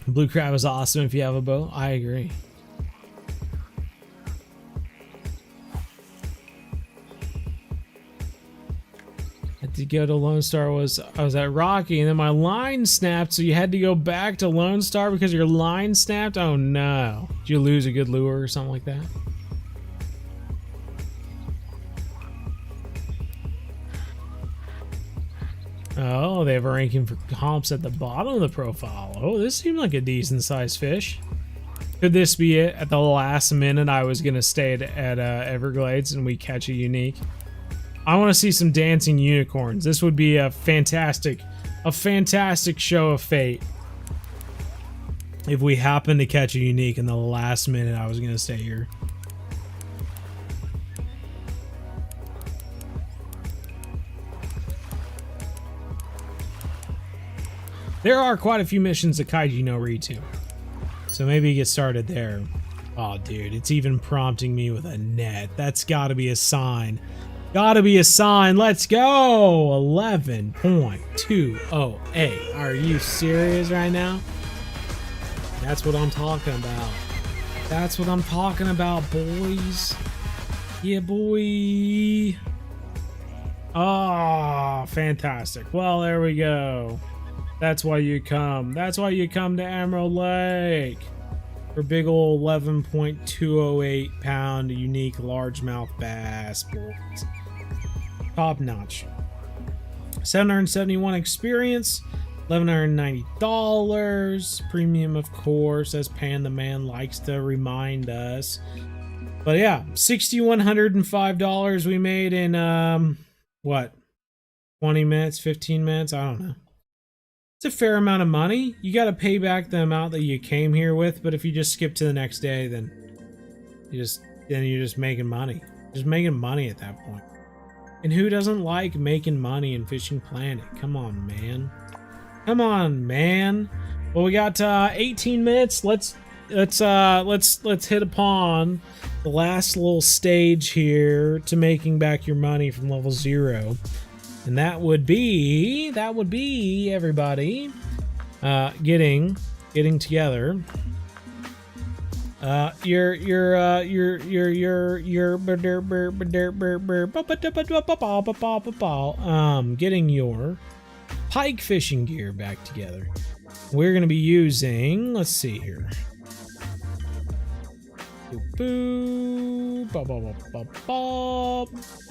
Blue crab is awesome if you have a bow. I agree. Had to go to Lone Star. I was at Rocky, and then my line snapped, so you had to go back to Lone Star because your line snapped. Oh no! Did you lose a good lure or something like that? Oh, they have a ranking for comps at the bottom of the profile. Oh, this seemed like a decent sized fish. Could this be it? At the last minute, I was gonna stay at Everglades and we catch a unique. I want to see some dancing unicorns. This would be a fantastic show of fate. If we happen to catch a unique in the last minute, I was gonna stay here. There are quite a few missions that Kaiji no read to, so maybe get started there. Oh, dude, it's even prompting me with a net. That's got to be a sign. Gotta be a sign. Let's go. 11.208. Are you serious right now? That's what I'm talking about. That's what I'm talking about, boys. Yeah, boy. Oh, fantastic. Well, there we go. That's why you come. That's why you come to Emerald Lake. For big old 11.208 pound unique largemouth bass, boys. Top notch. 771 experience. $1,190. Premium, of course, as Pan the Man likes to remind us. But yeah, $6,105 we made in, what? 20 minutes, 15 minutes? I don't know. It's a fair amount of money. You got to pay back the amount that you came here with, but if you just skip to the next day, then you're just making money. Just making money at that point. And who doesn't like making money in Fishing Planet? Come on, man. Come on, man. Well, we got 18 minutes. Let's hit upon the last little stage here to making back your money from level 0. And that would be everybody getting together. Getting your pike fishing gear back together. We're gonna be using, let's see here. I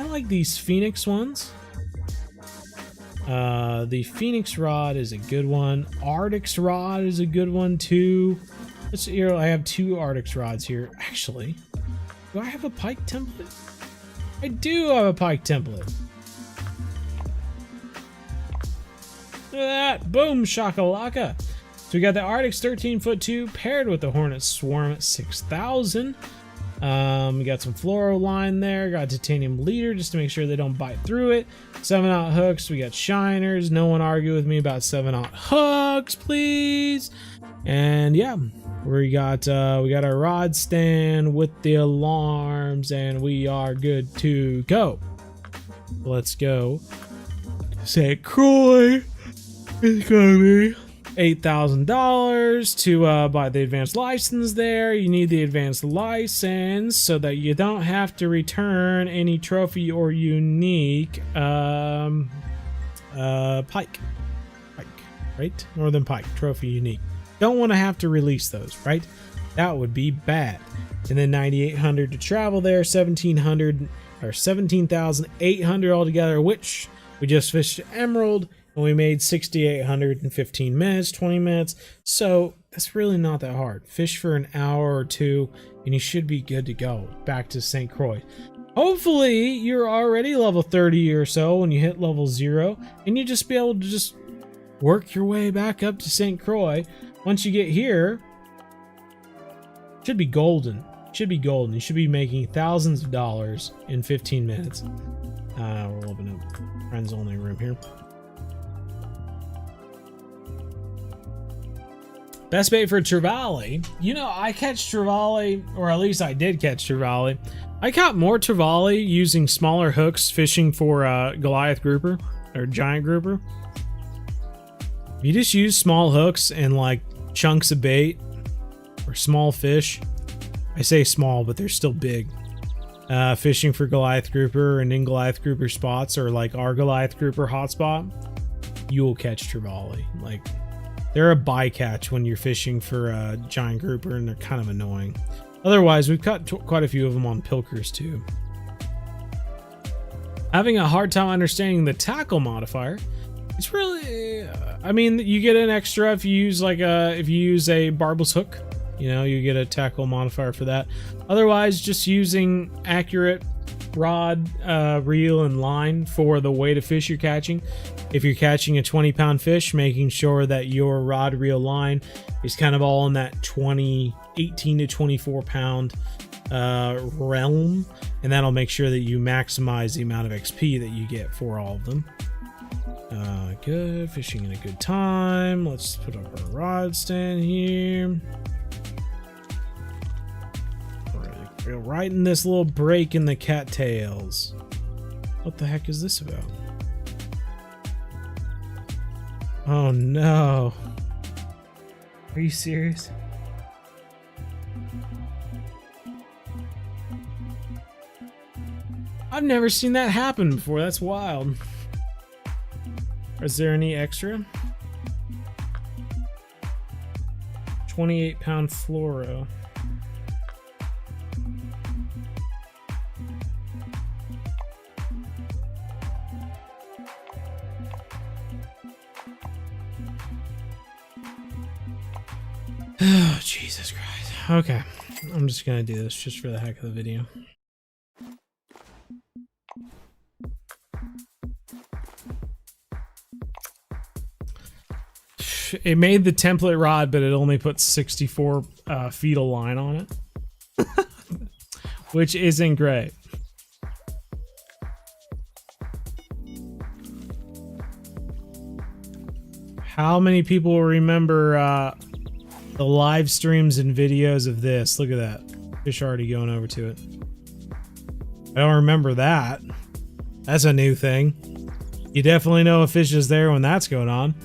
like these Phoenix ones. The Phoenix rod is a good one. Arctic's rod is a good one too. Let's see here. I have 2 Arctic's rods here. Actually, do I have a pike template? I do have a pike template. Look at that. Boom shakalaka. So we got the Arctic's 13'2" paired with the Hornet Swarm at 6,000. We got some fluoro line there. Got titanium leader just to make sure they don't bite through it. 7/0 hooks. We got shiners. No one argue with me about 7/0 hooks, please. And yeah, we got our rod stand with the alarms, and we are good to go. Let's go. St. Croix is gonna be $8,000 to buy the advanced license there. You need the advanced license so that you don't have to return any trophy or unique pike, right? Northern pike, trophy unique. Don't want to have to release those, right? That would be bad. And then 9,800 to travel there, 1,700 or 17,800 altogether, which we just fished Emerald. And we made 6,800 in 15 minutes, 20 minutes. So that's really not that hard. Fish for an hour or 2, and you should be good to go. Back to St. Croix. Hopefully, you're already level 30 or so when you hit level 0, and you just be able to just work your way back up to St. Croix. Once you get here, it should be golden. It should be golden. You should be making thousands of dollars in 15 minutes. We'll open up friends only room here. Best bait for trevally. You know, I catch trevally, or at least I did catch trevally. I caught more trevally using smaller hooks fishing for Goliath grouper or giant grouper. If you just use small hooks and like chunks of bait or small fish, I say small, but they're still big. Fishing for Goliath grouper and in Goliath grouper spots, or like our Goliath grouper hotspot, you will catch trevally. Like, they're a bycatch when you're fishing for a giant grouper, and they're kind of annoying. Otherwise, we've caught quite a few of them on pilkers too. Having a hard time understanding the tackle modifier. It's really, I mean, you get an extra if you use like a barbless hook. You know, you get a tackle modifier for that. Otherwise, just using accurate rod, reel, and line for the weight of fish you're catching. If you're catching a 20-pound fish, making sure that your rod, reel, line is kind of all in that 18 to 24 pound realm, and that'll make sure that you maximize the amount of XP that you get for all of them. Good, fishing in a good time. Let's put up our rod stand here. We're right in this little break in the cattails. What the heck is this about? Oh no. Are you serious? I've never seen that happen before. That's wild. Is there any extra? 28-pound fluoro. Oh, Jesus Christ. Okay. I'm just gonna do this just for the heck of the video. It made the template rod, but it only put 64 feet of line on it. Which isn't great. How many people will remember the live streams and videos of this? Look at that. Fish already going over to it. I don't remember that. That's a new thing. You definitely know a fish is there when that's going on.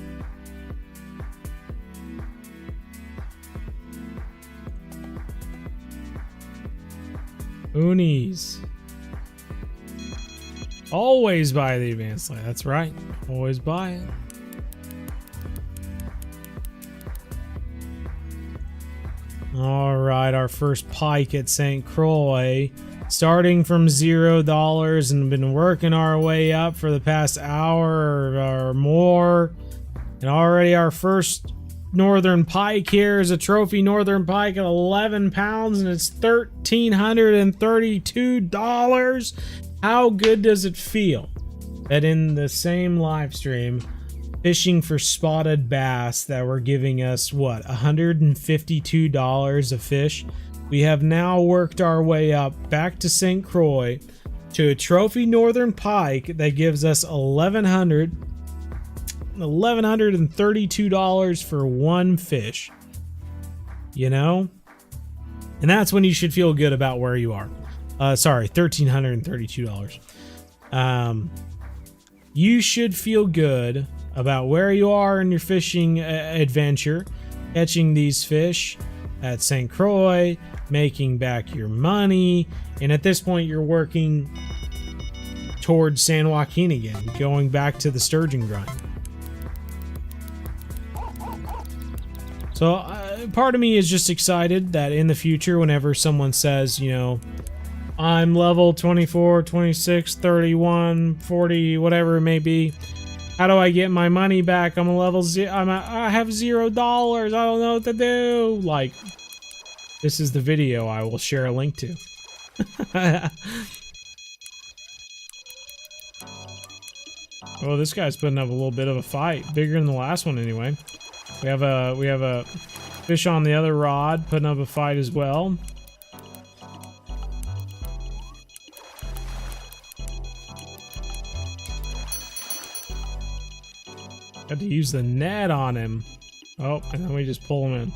Oonies. Always buy the advanced light. That's right. Always buy it. All right, our first pike at St. Croix, starting from $0 and been working our way up for the past hour or more. And already our first northern pike here is a trophy northern pike at 11 pounds, and it's $1,332. How good does it feel that in the same live stream, fishing for spotted bass that were giving us, what, $152 a fish, we have now worked our way up back to St. Croix to a trophy northern pike that gives us $1,132 for one fish, you know? And that's when you should feel good about where you are. Sorry, $1,332. You should feel good about where you are in your fishing adventure, catching these fish at St. Croix, making back your money, and at this point you're working towards San Joaquin again, going back to the sturgeon grind. So part of me is just excited that in the future, whenever someone says, you know, I'm level 24, 26, 31, 40, whatever it may be, how do I get my money back? I'm a level zero. I have $0. I don't know what to do. Like, this is the video I will share a link to. Oh, this guy's putting up a little bit of a fight, bigger than the last one anyway. We have a fish on the other rod putting up a fight as well. Had to use the net on him. Oh, and then we just pull them in.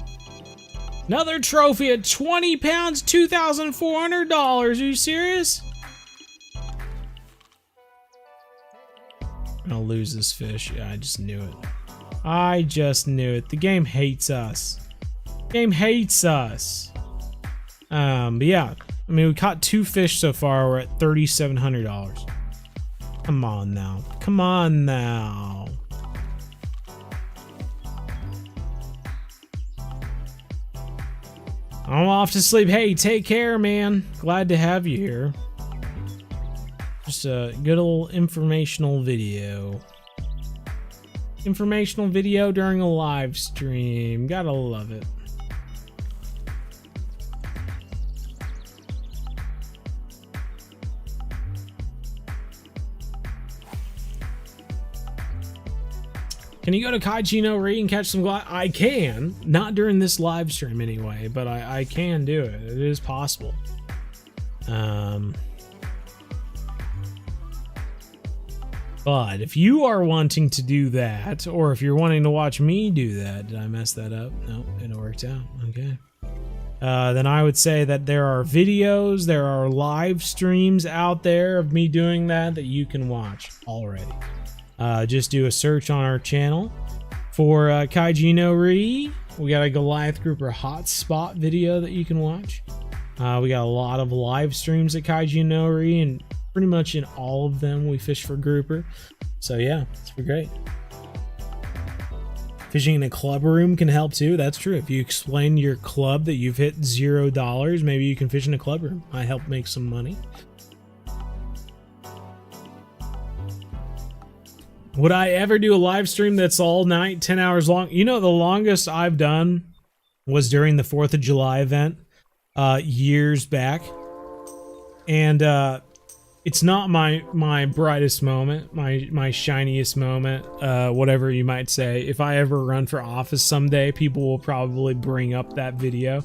Another trophy at 20 pounds, $2,400. Are you serious? I'm gonna lose this fish. Yeah, I just knew it. I just knew it. The game hates us. Game hates us. But yeah, I mean, we caught 2 fish so far. We're at $3,700. Come on now. Come on now. I'm off to sleep. Hey, take care, man. Glad to have you here. Just a good old informational video. Informational video during a live stream. Gotta love it. Can you go to Kaiji no Ri and catch some glide? I can. Not during this live stream anyway, but I can do it. It is possible. But if you are wanting to do that, or if you're wanting to watch me do that, did I mess that up? No, it worked out. Okay. Then I would say that there are videos, there are live streams out there of me doing that you can watch already. Just do a search on our channel for Kaiji no Ri. We got a Goliath Grouper hotspot video that you can watch. We got a lot of live streams at Kaiji no Ri, and pretty much in all of them we fish for grouper. So yeah, it's great. Fishing in a club room can help too. That's true. If you explain to your club that you've hit $0, maybe you can fish in a club room. I help make some money. Would I ever do a live stream that's all night, 10 hours long? You know, the longest I've done was during the 4th of July event years back. And it's not my brightest moment, my shiniest moment, whatever you might say. If I ever run for office someday, people will probably bring up that video.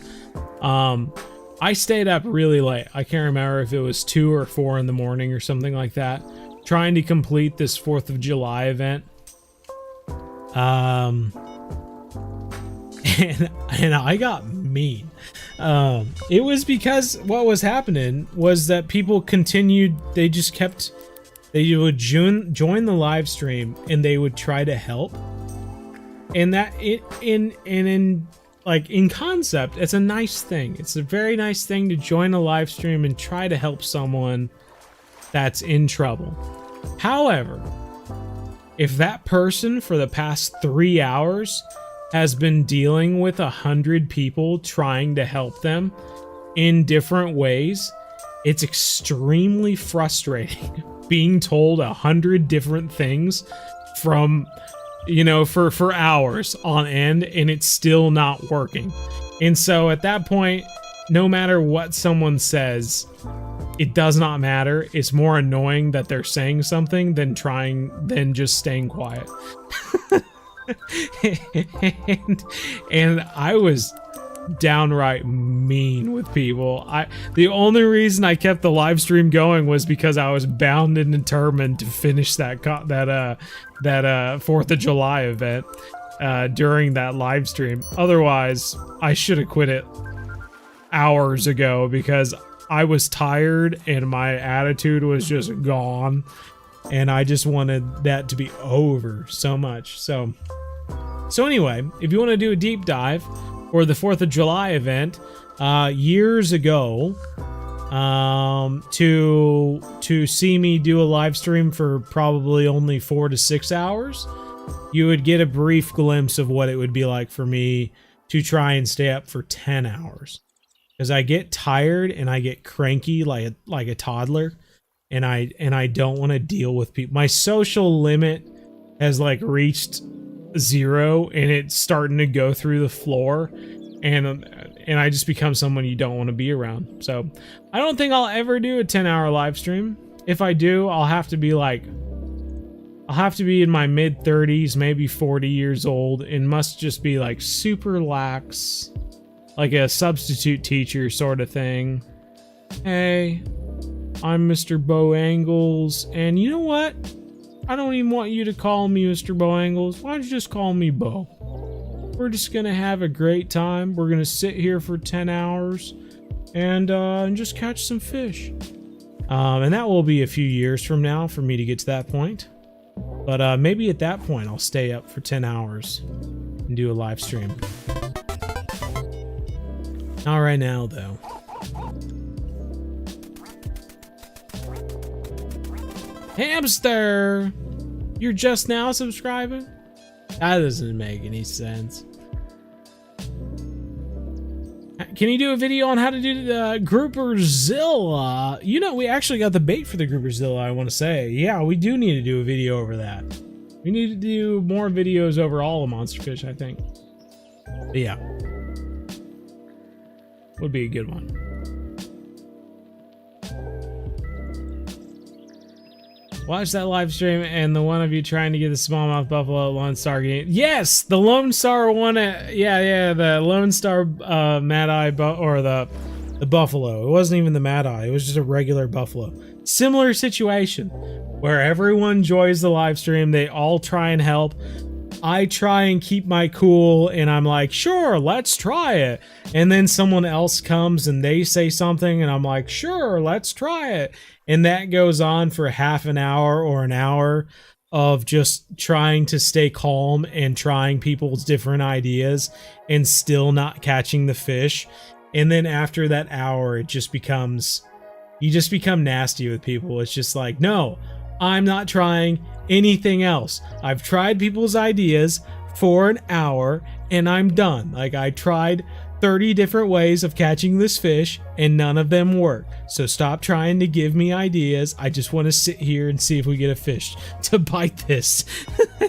I stayed up really late. I can't remember if it was 2 or 4 in the morning or something like that, trying to complete this 4th of July event. And I got mean. It was because what was happening was that people continued, they would join the live stream and they would try to help. And that in concept, it's a nice thing. It's a very nice thing to join a live stream and try to help someone that's in trouble. However, if that person for the past 3 hours has been dealing with 100 people trying to help them in different ways, it's extremely frustrating being told 100 different things from, you know, for hours on end, and it's still not working. And so at that point, no matter what someone says, it does not matter. It's more annoying that they're saying something than just staying quiet. and I was downright mean with people. The only reason I kept the live stream going was because I was bound and determined to finish that 4th of July event during that live stream. Otherwise, I should have quit it hours ago because I was tired and my attitude was just gone, and I just wanted that to be over so much. So anyway, if you want to do a deep dive for the 4th of July event, years ago, to see me do a live stream for probably only 4 to 6 hours, you would get a brief glimpse of what it would be like for me to try and stay up for 10 hours. Because I get tired and I get cranky like a toddler, and I don't want to deal with people. My social limit has like reached 0, and it's starting to go through the floor, and I just become someone you don't want to be around. So I don't think I'll ever do a 10-hour live stream. If I do, I'll have to be in my mid-30s, maybe 40 years old, and must just be like super lax, like a substitute teacher sort of thing. Hey, I'm Mr. Bo Angles, and you know what? I don't even want you to call me Mr. Bo Angles. Why don't you just call me Bo? we're just gonna have a great time. We're gonna sit here for 10 hours and just catch some fish. And that will be a few years from now for me to get to that point. But maybe at that point I'll stay up for 10 hours and do a live stream. Not right now though. Hamster! You're just now subscribing? That doesn't make any sense. Can you do a video on how to do the Grouperzilla? You know, we actually got the bait for the Grouperzilla, I want to say. Yeah, we do need to do a video over that. We need to do more videos over all of Monsterfish, I think. But yeah. Would be a good one. Watch that live stream and the one of you trying to get the smallmouth buffalo Lone Star game. Yes, the Lone Star one. Yeah, the Lone Star Mad Eye or the buffalo. It wasn't even the Mad Eye. It was just a regular buffalo. Similar situation where everyone joins the live stream. They all try and help. I try and keep my cool and I'm like, sure, let's try it. And then someone else comes and they say something and I'm like, sure, let's try it. And that goes on for half an hour or an hour of just trying to stay calm and trying people's different ideas and still not catching the fish. And then after that hour, it just becomes, you just become nasty with people. It's just like, no, I'm not trying anything else. I've tried people's ideas for an hour and I'm done. Like, I tried 30 different ways of catching this fish and none of them work. So stop trying to give me ideas. I just want to sit here and see if we get a fish to bite this.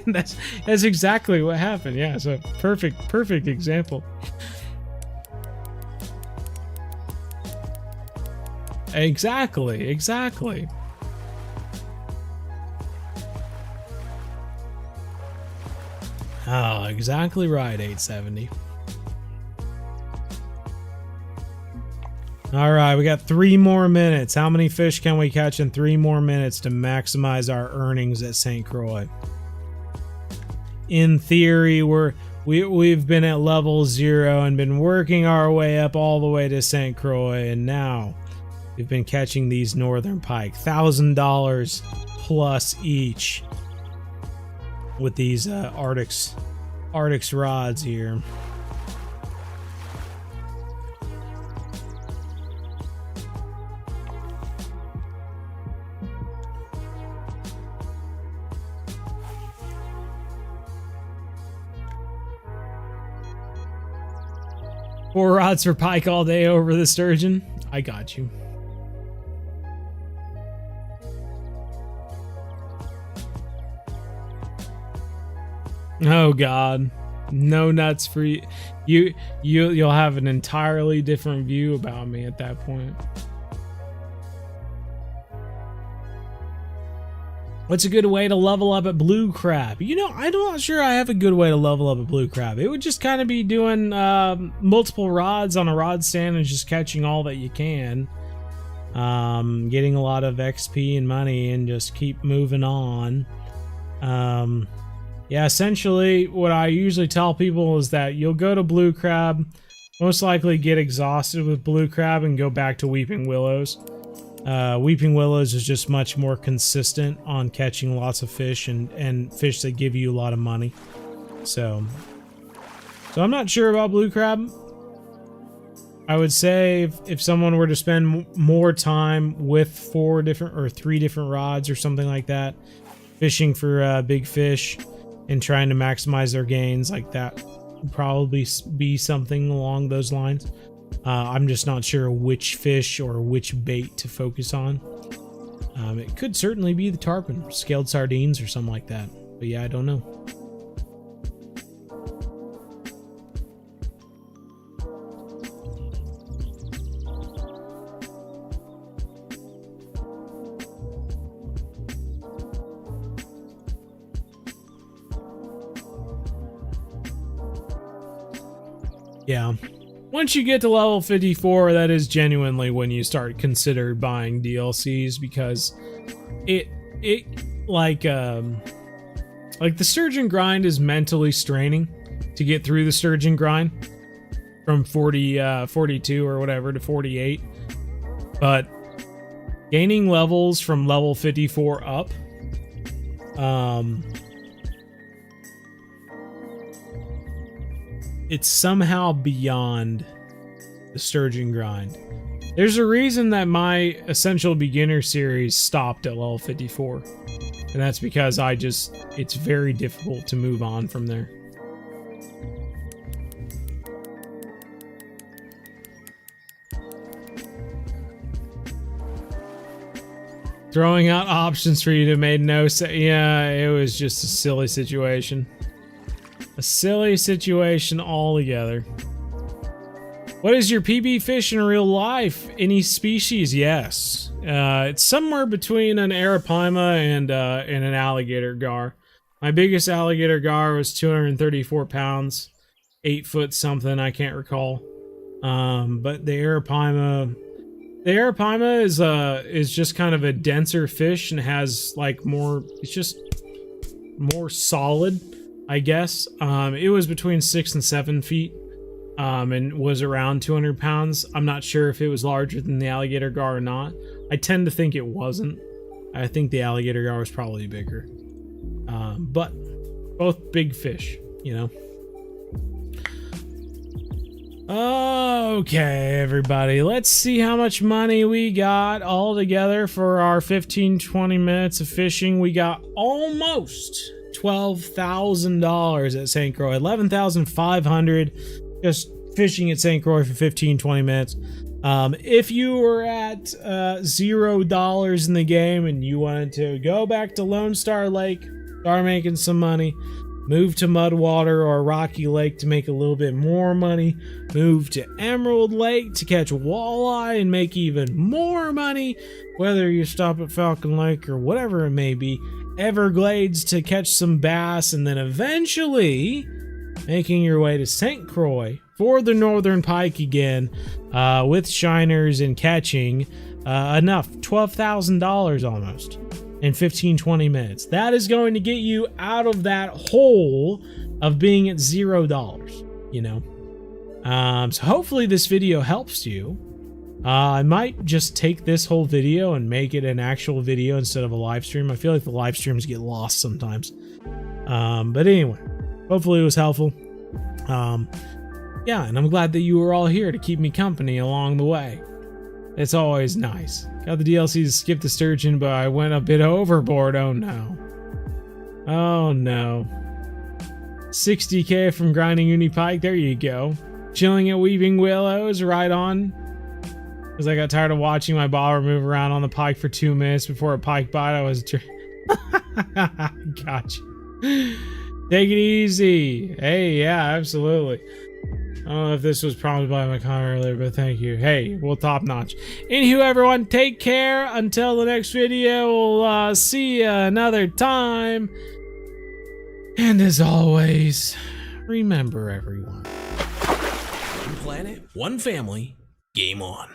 that's exactly what happened. Yeah, so perfect example. Exactly. Oh, exactly right, 870. All right, we got 3 more minutes. How many fish can we catch in 3 more minutes to maximize our earnings at St. Croix? In theory, we've been at level 0 and been working our way up all the way to St. Croix, and now we've been catching these northern pike, $1,000 plus each with these Arctic's rods here. Four rods for pike all day over the sturgeon. I got you. Oh God, no nuts for you. You'll have an entirely different view about me at that point. What's a good way to level up at blue crab? You know, I'm not sure I have a good way to level up at blue crab. It would just kind of be doing multiple rods on a rod stand and just catching all that you can. Getting a lot of XP and money and just keep moving on. Yeah, essentially what I usually tell people is that you'll go to blue crab, most likely get exhausted with blue crab and go back to weeping willows. Weeping willows is just much more consistent on catching lots of fish and fish that give you a lot of money. So I'm not sure about blue crab. I would say if someone were to spend more time with 4 different or 3 different rods or something like that, fishing for big fish and trying to maximize their gains, like that would probably be something along those lines. I'm just not sure which fish or which bait to focus on. It could certainly be the tarpon, scaled sardines or something like that. But yeah, I don't know. Yeah. Once you get to level 54, that is genuinely when you start consider buying DLCs, because it like the sturgeon grind is mentally straining to get through the sturgeon grind from 42 or whatever to 48. But gaining levels from level 54 up, it's somehow beyond the sturgeon grind. There's a reason that my Essential Beginner series stopped at level 54. And that's because it's very difficult to move on from there. Throwing out options for you that made no sense. Yeah, it was just a silly situation. A silly situation altogether. What is your PB fish in real life? Any species? Yes. It's somewhere between an arapaima and an alligator gar. My biggest alligator gar was 234 pounds, 8 foot something, I can't recall. But the arapaima is just kind of a denser fish and has like more. It's just more solid, I guess. It was between 6 and 7 feet. And was around 200 pounds. I'm not sure if it was larger than the alligator gar or not. I tend to think it wasn't. I think the alligator gar was probably bigger. But both big fish, you know. Okay, everybody. Let's see how much money we got all together for our 15-20 minutes of fishing. We got almost $12,000 at St. Croix. $11,500. Just fishing at St. Croix for 15-20 minutes. If you were at $0 in the game and you wanted to go back to Lone Star Lake, start making some money, move to Mudwater or Rocky Lake to make a little bit more money, move to Emerald Lake to catch walleye and make even more money, whether you stop at Falcon Lake or whatever it may be, Everglades to catch some bass, and then eventually making your way to St. Croix for the northern pike again, with shiners and catching enough, $12,000 almost in 15-20 minutes. That is going to get you out of that hole of being at $0, you know. So hopefully this video helps you. I might just take this whole video and make it an actual video instead of a live stream. I feel like the live streams get lost sometimes. But anyway, hopefully it was helpful. Yeah, and I'm glad that you were all here to keep me company along the way. It's always nice. Got the DLC to skip the sturgeon, but I went a bit overboard. Oh no. Oh no. 60k from grinding uni pike. There you go. Chilling at Weeping Willows. Right on. Because I got tired of watching my bobber move around on the pike for 2 minutes before a pike bite. I was... Gotcha. Take it easy. Hey, yeah, absolutely. I don't know if this was prompted by my comment earlier, but thank you. Hey, well, top notch. Anywho, everyone, take care. Until the next video, we'll see you another time. And as always, remember, everyone. One planet, one family, game on.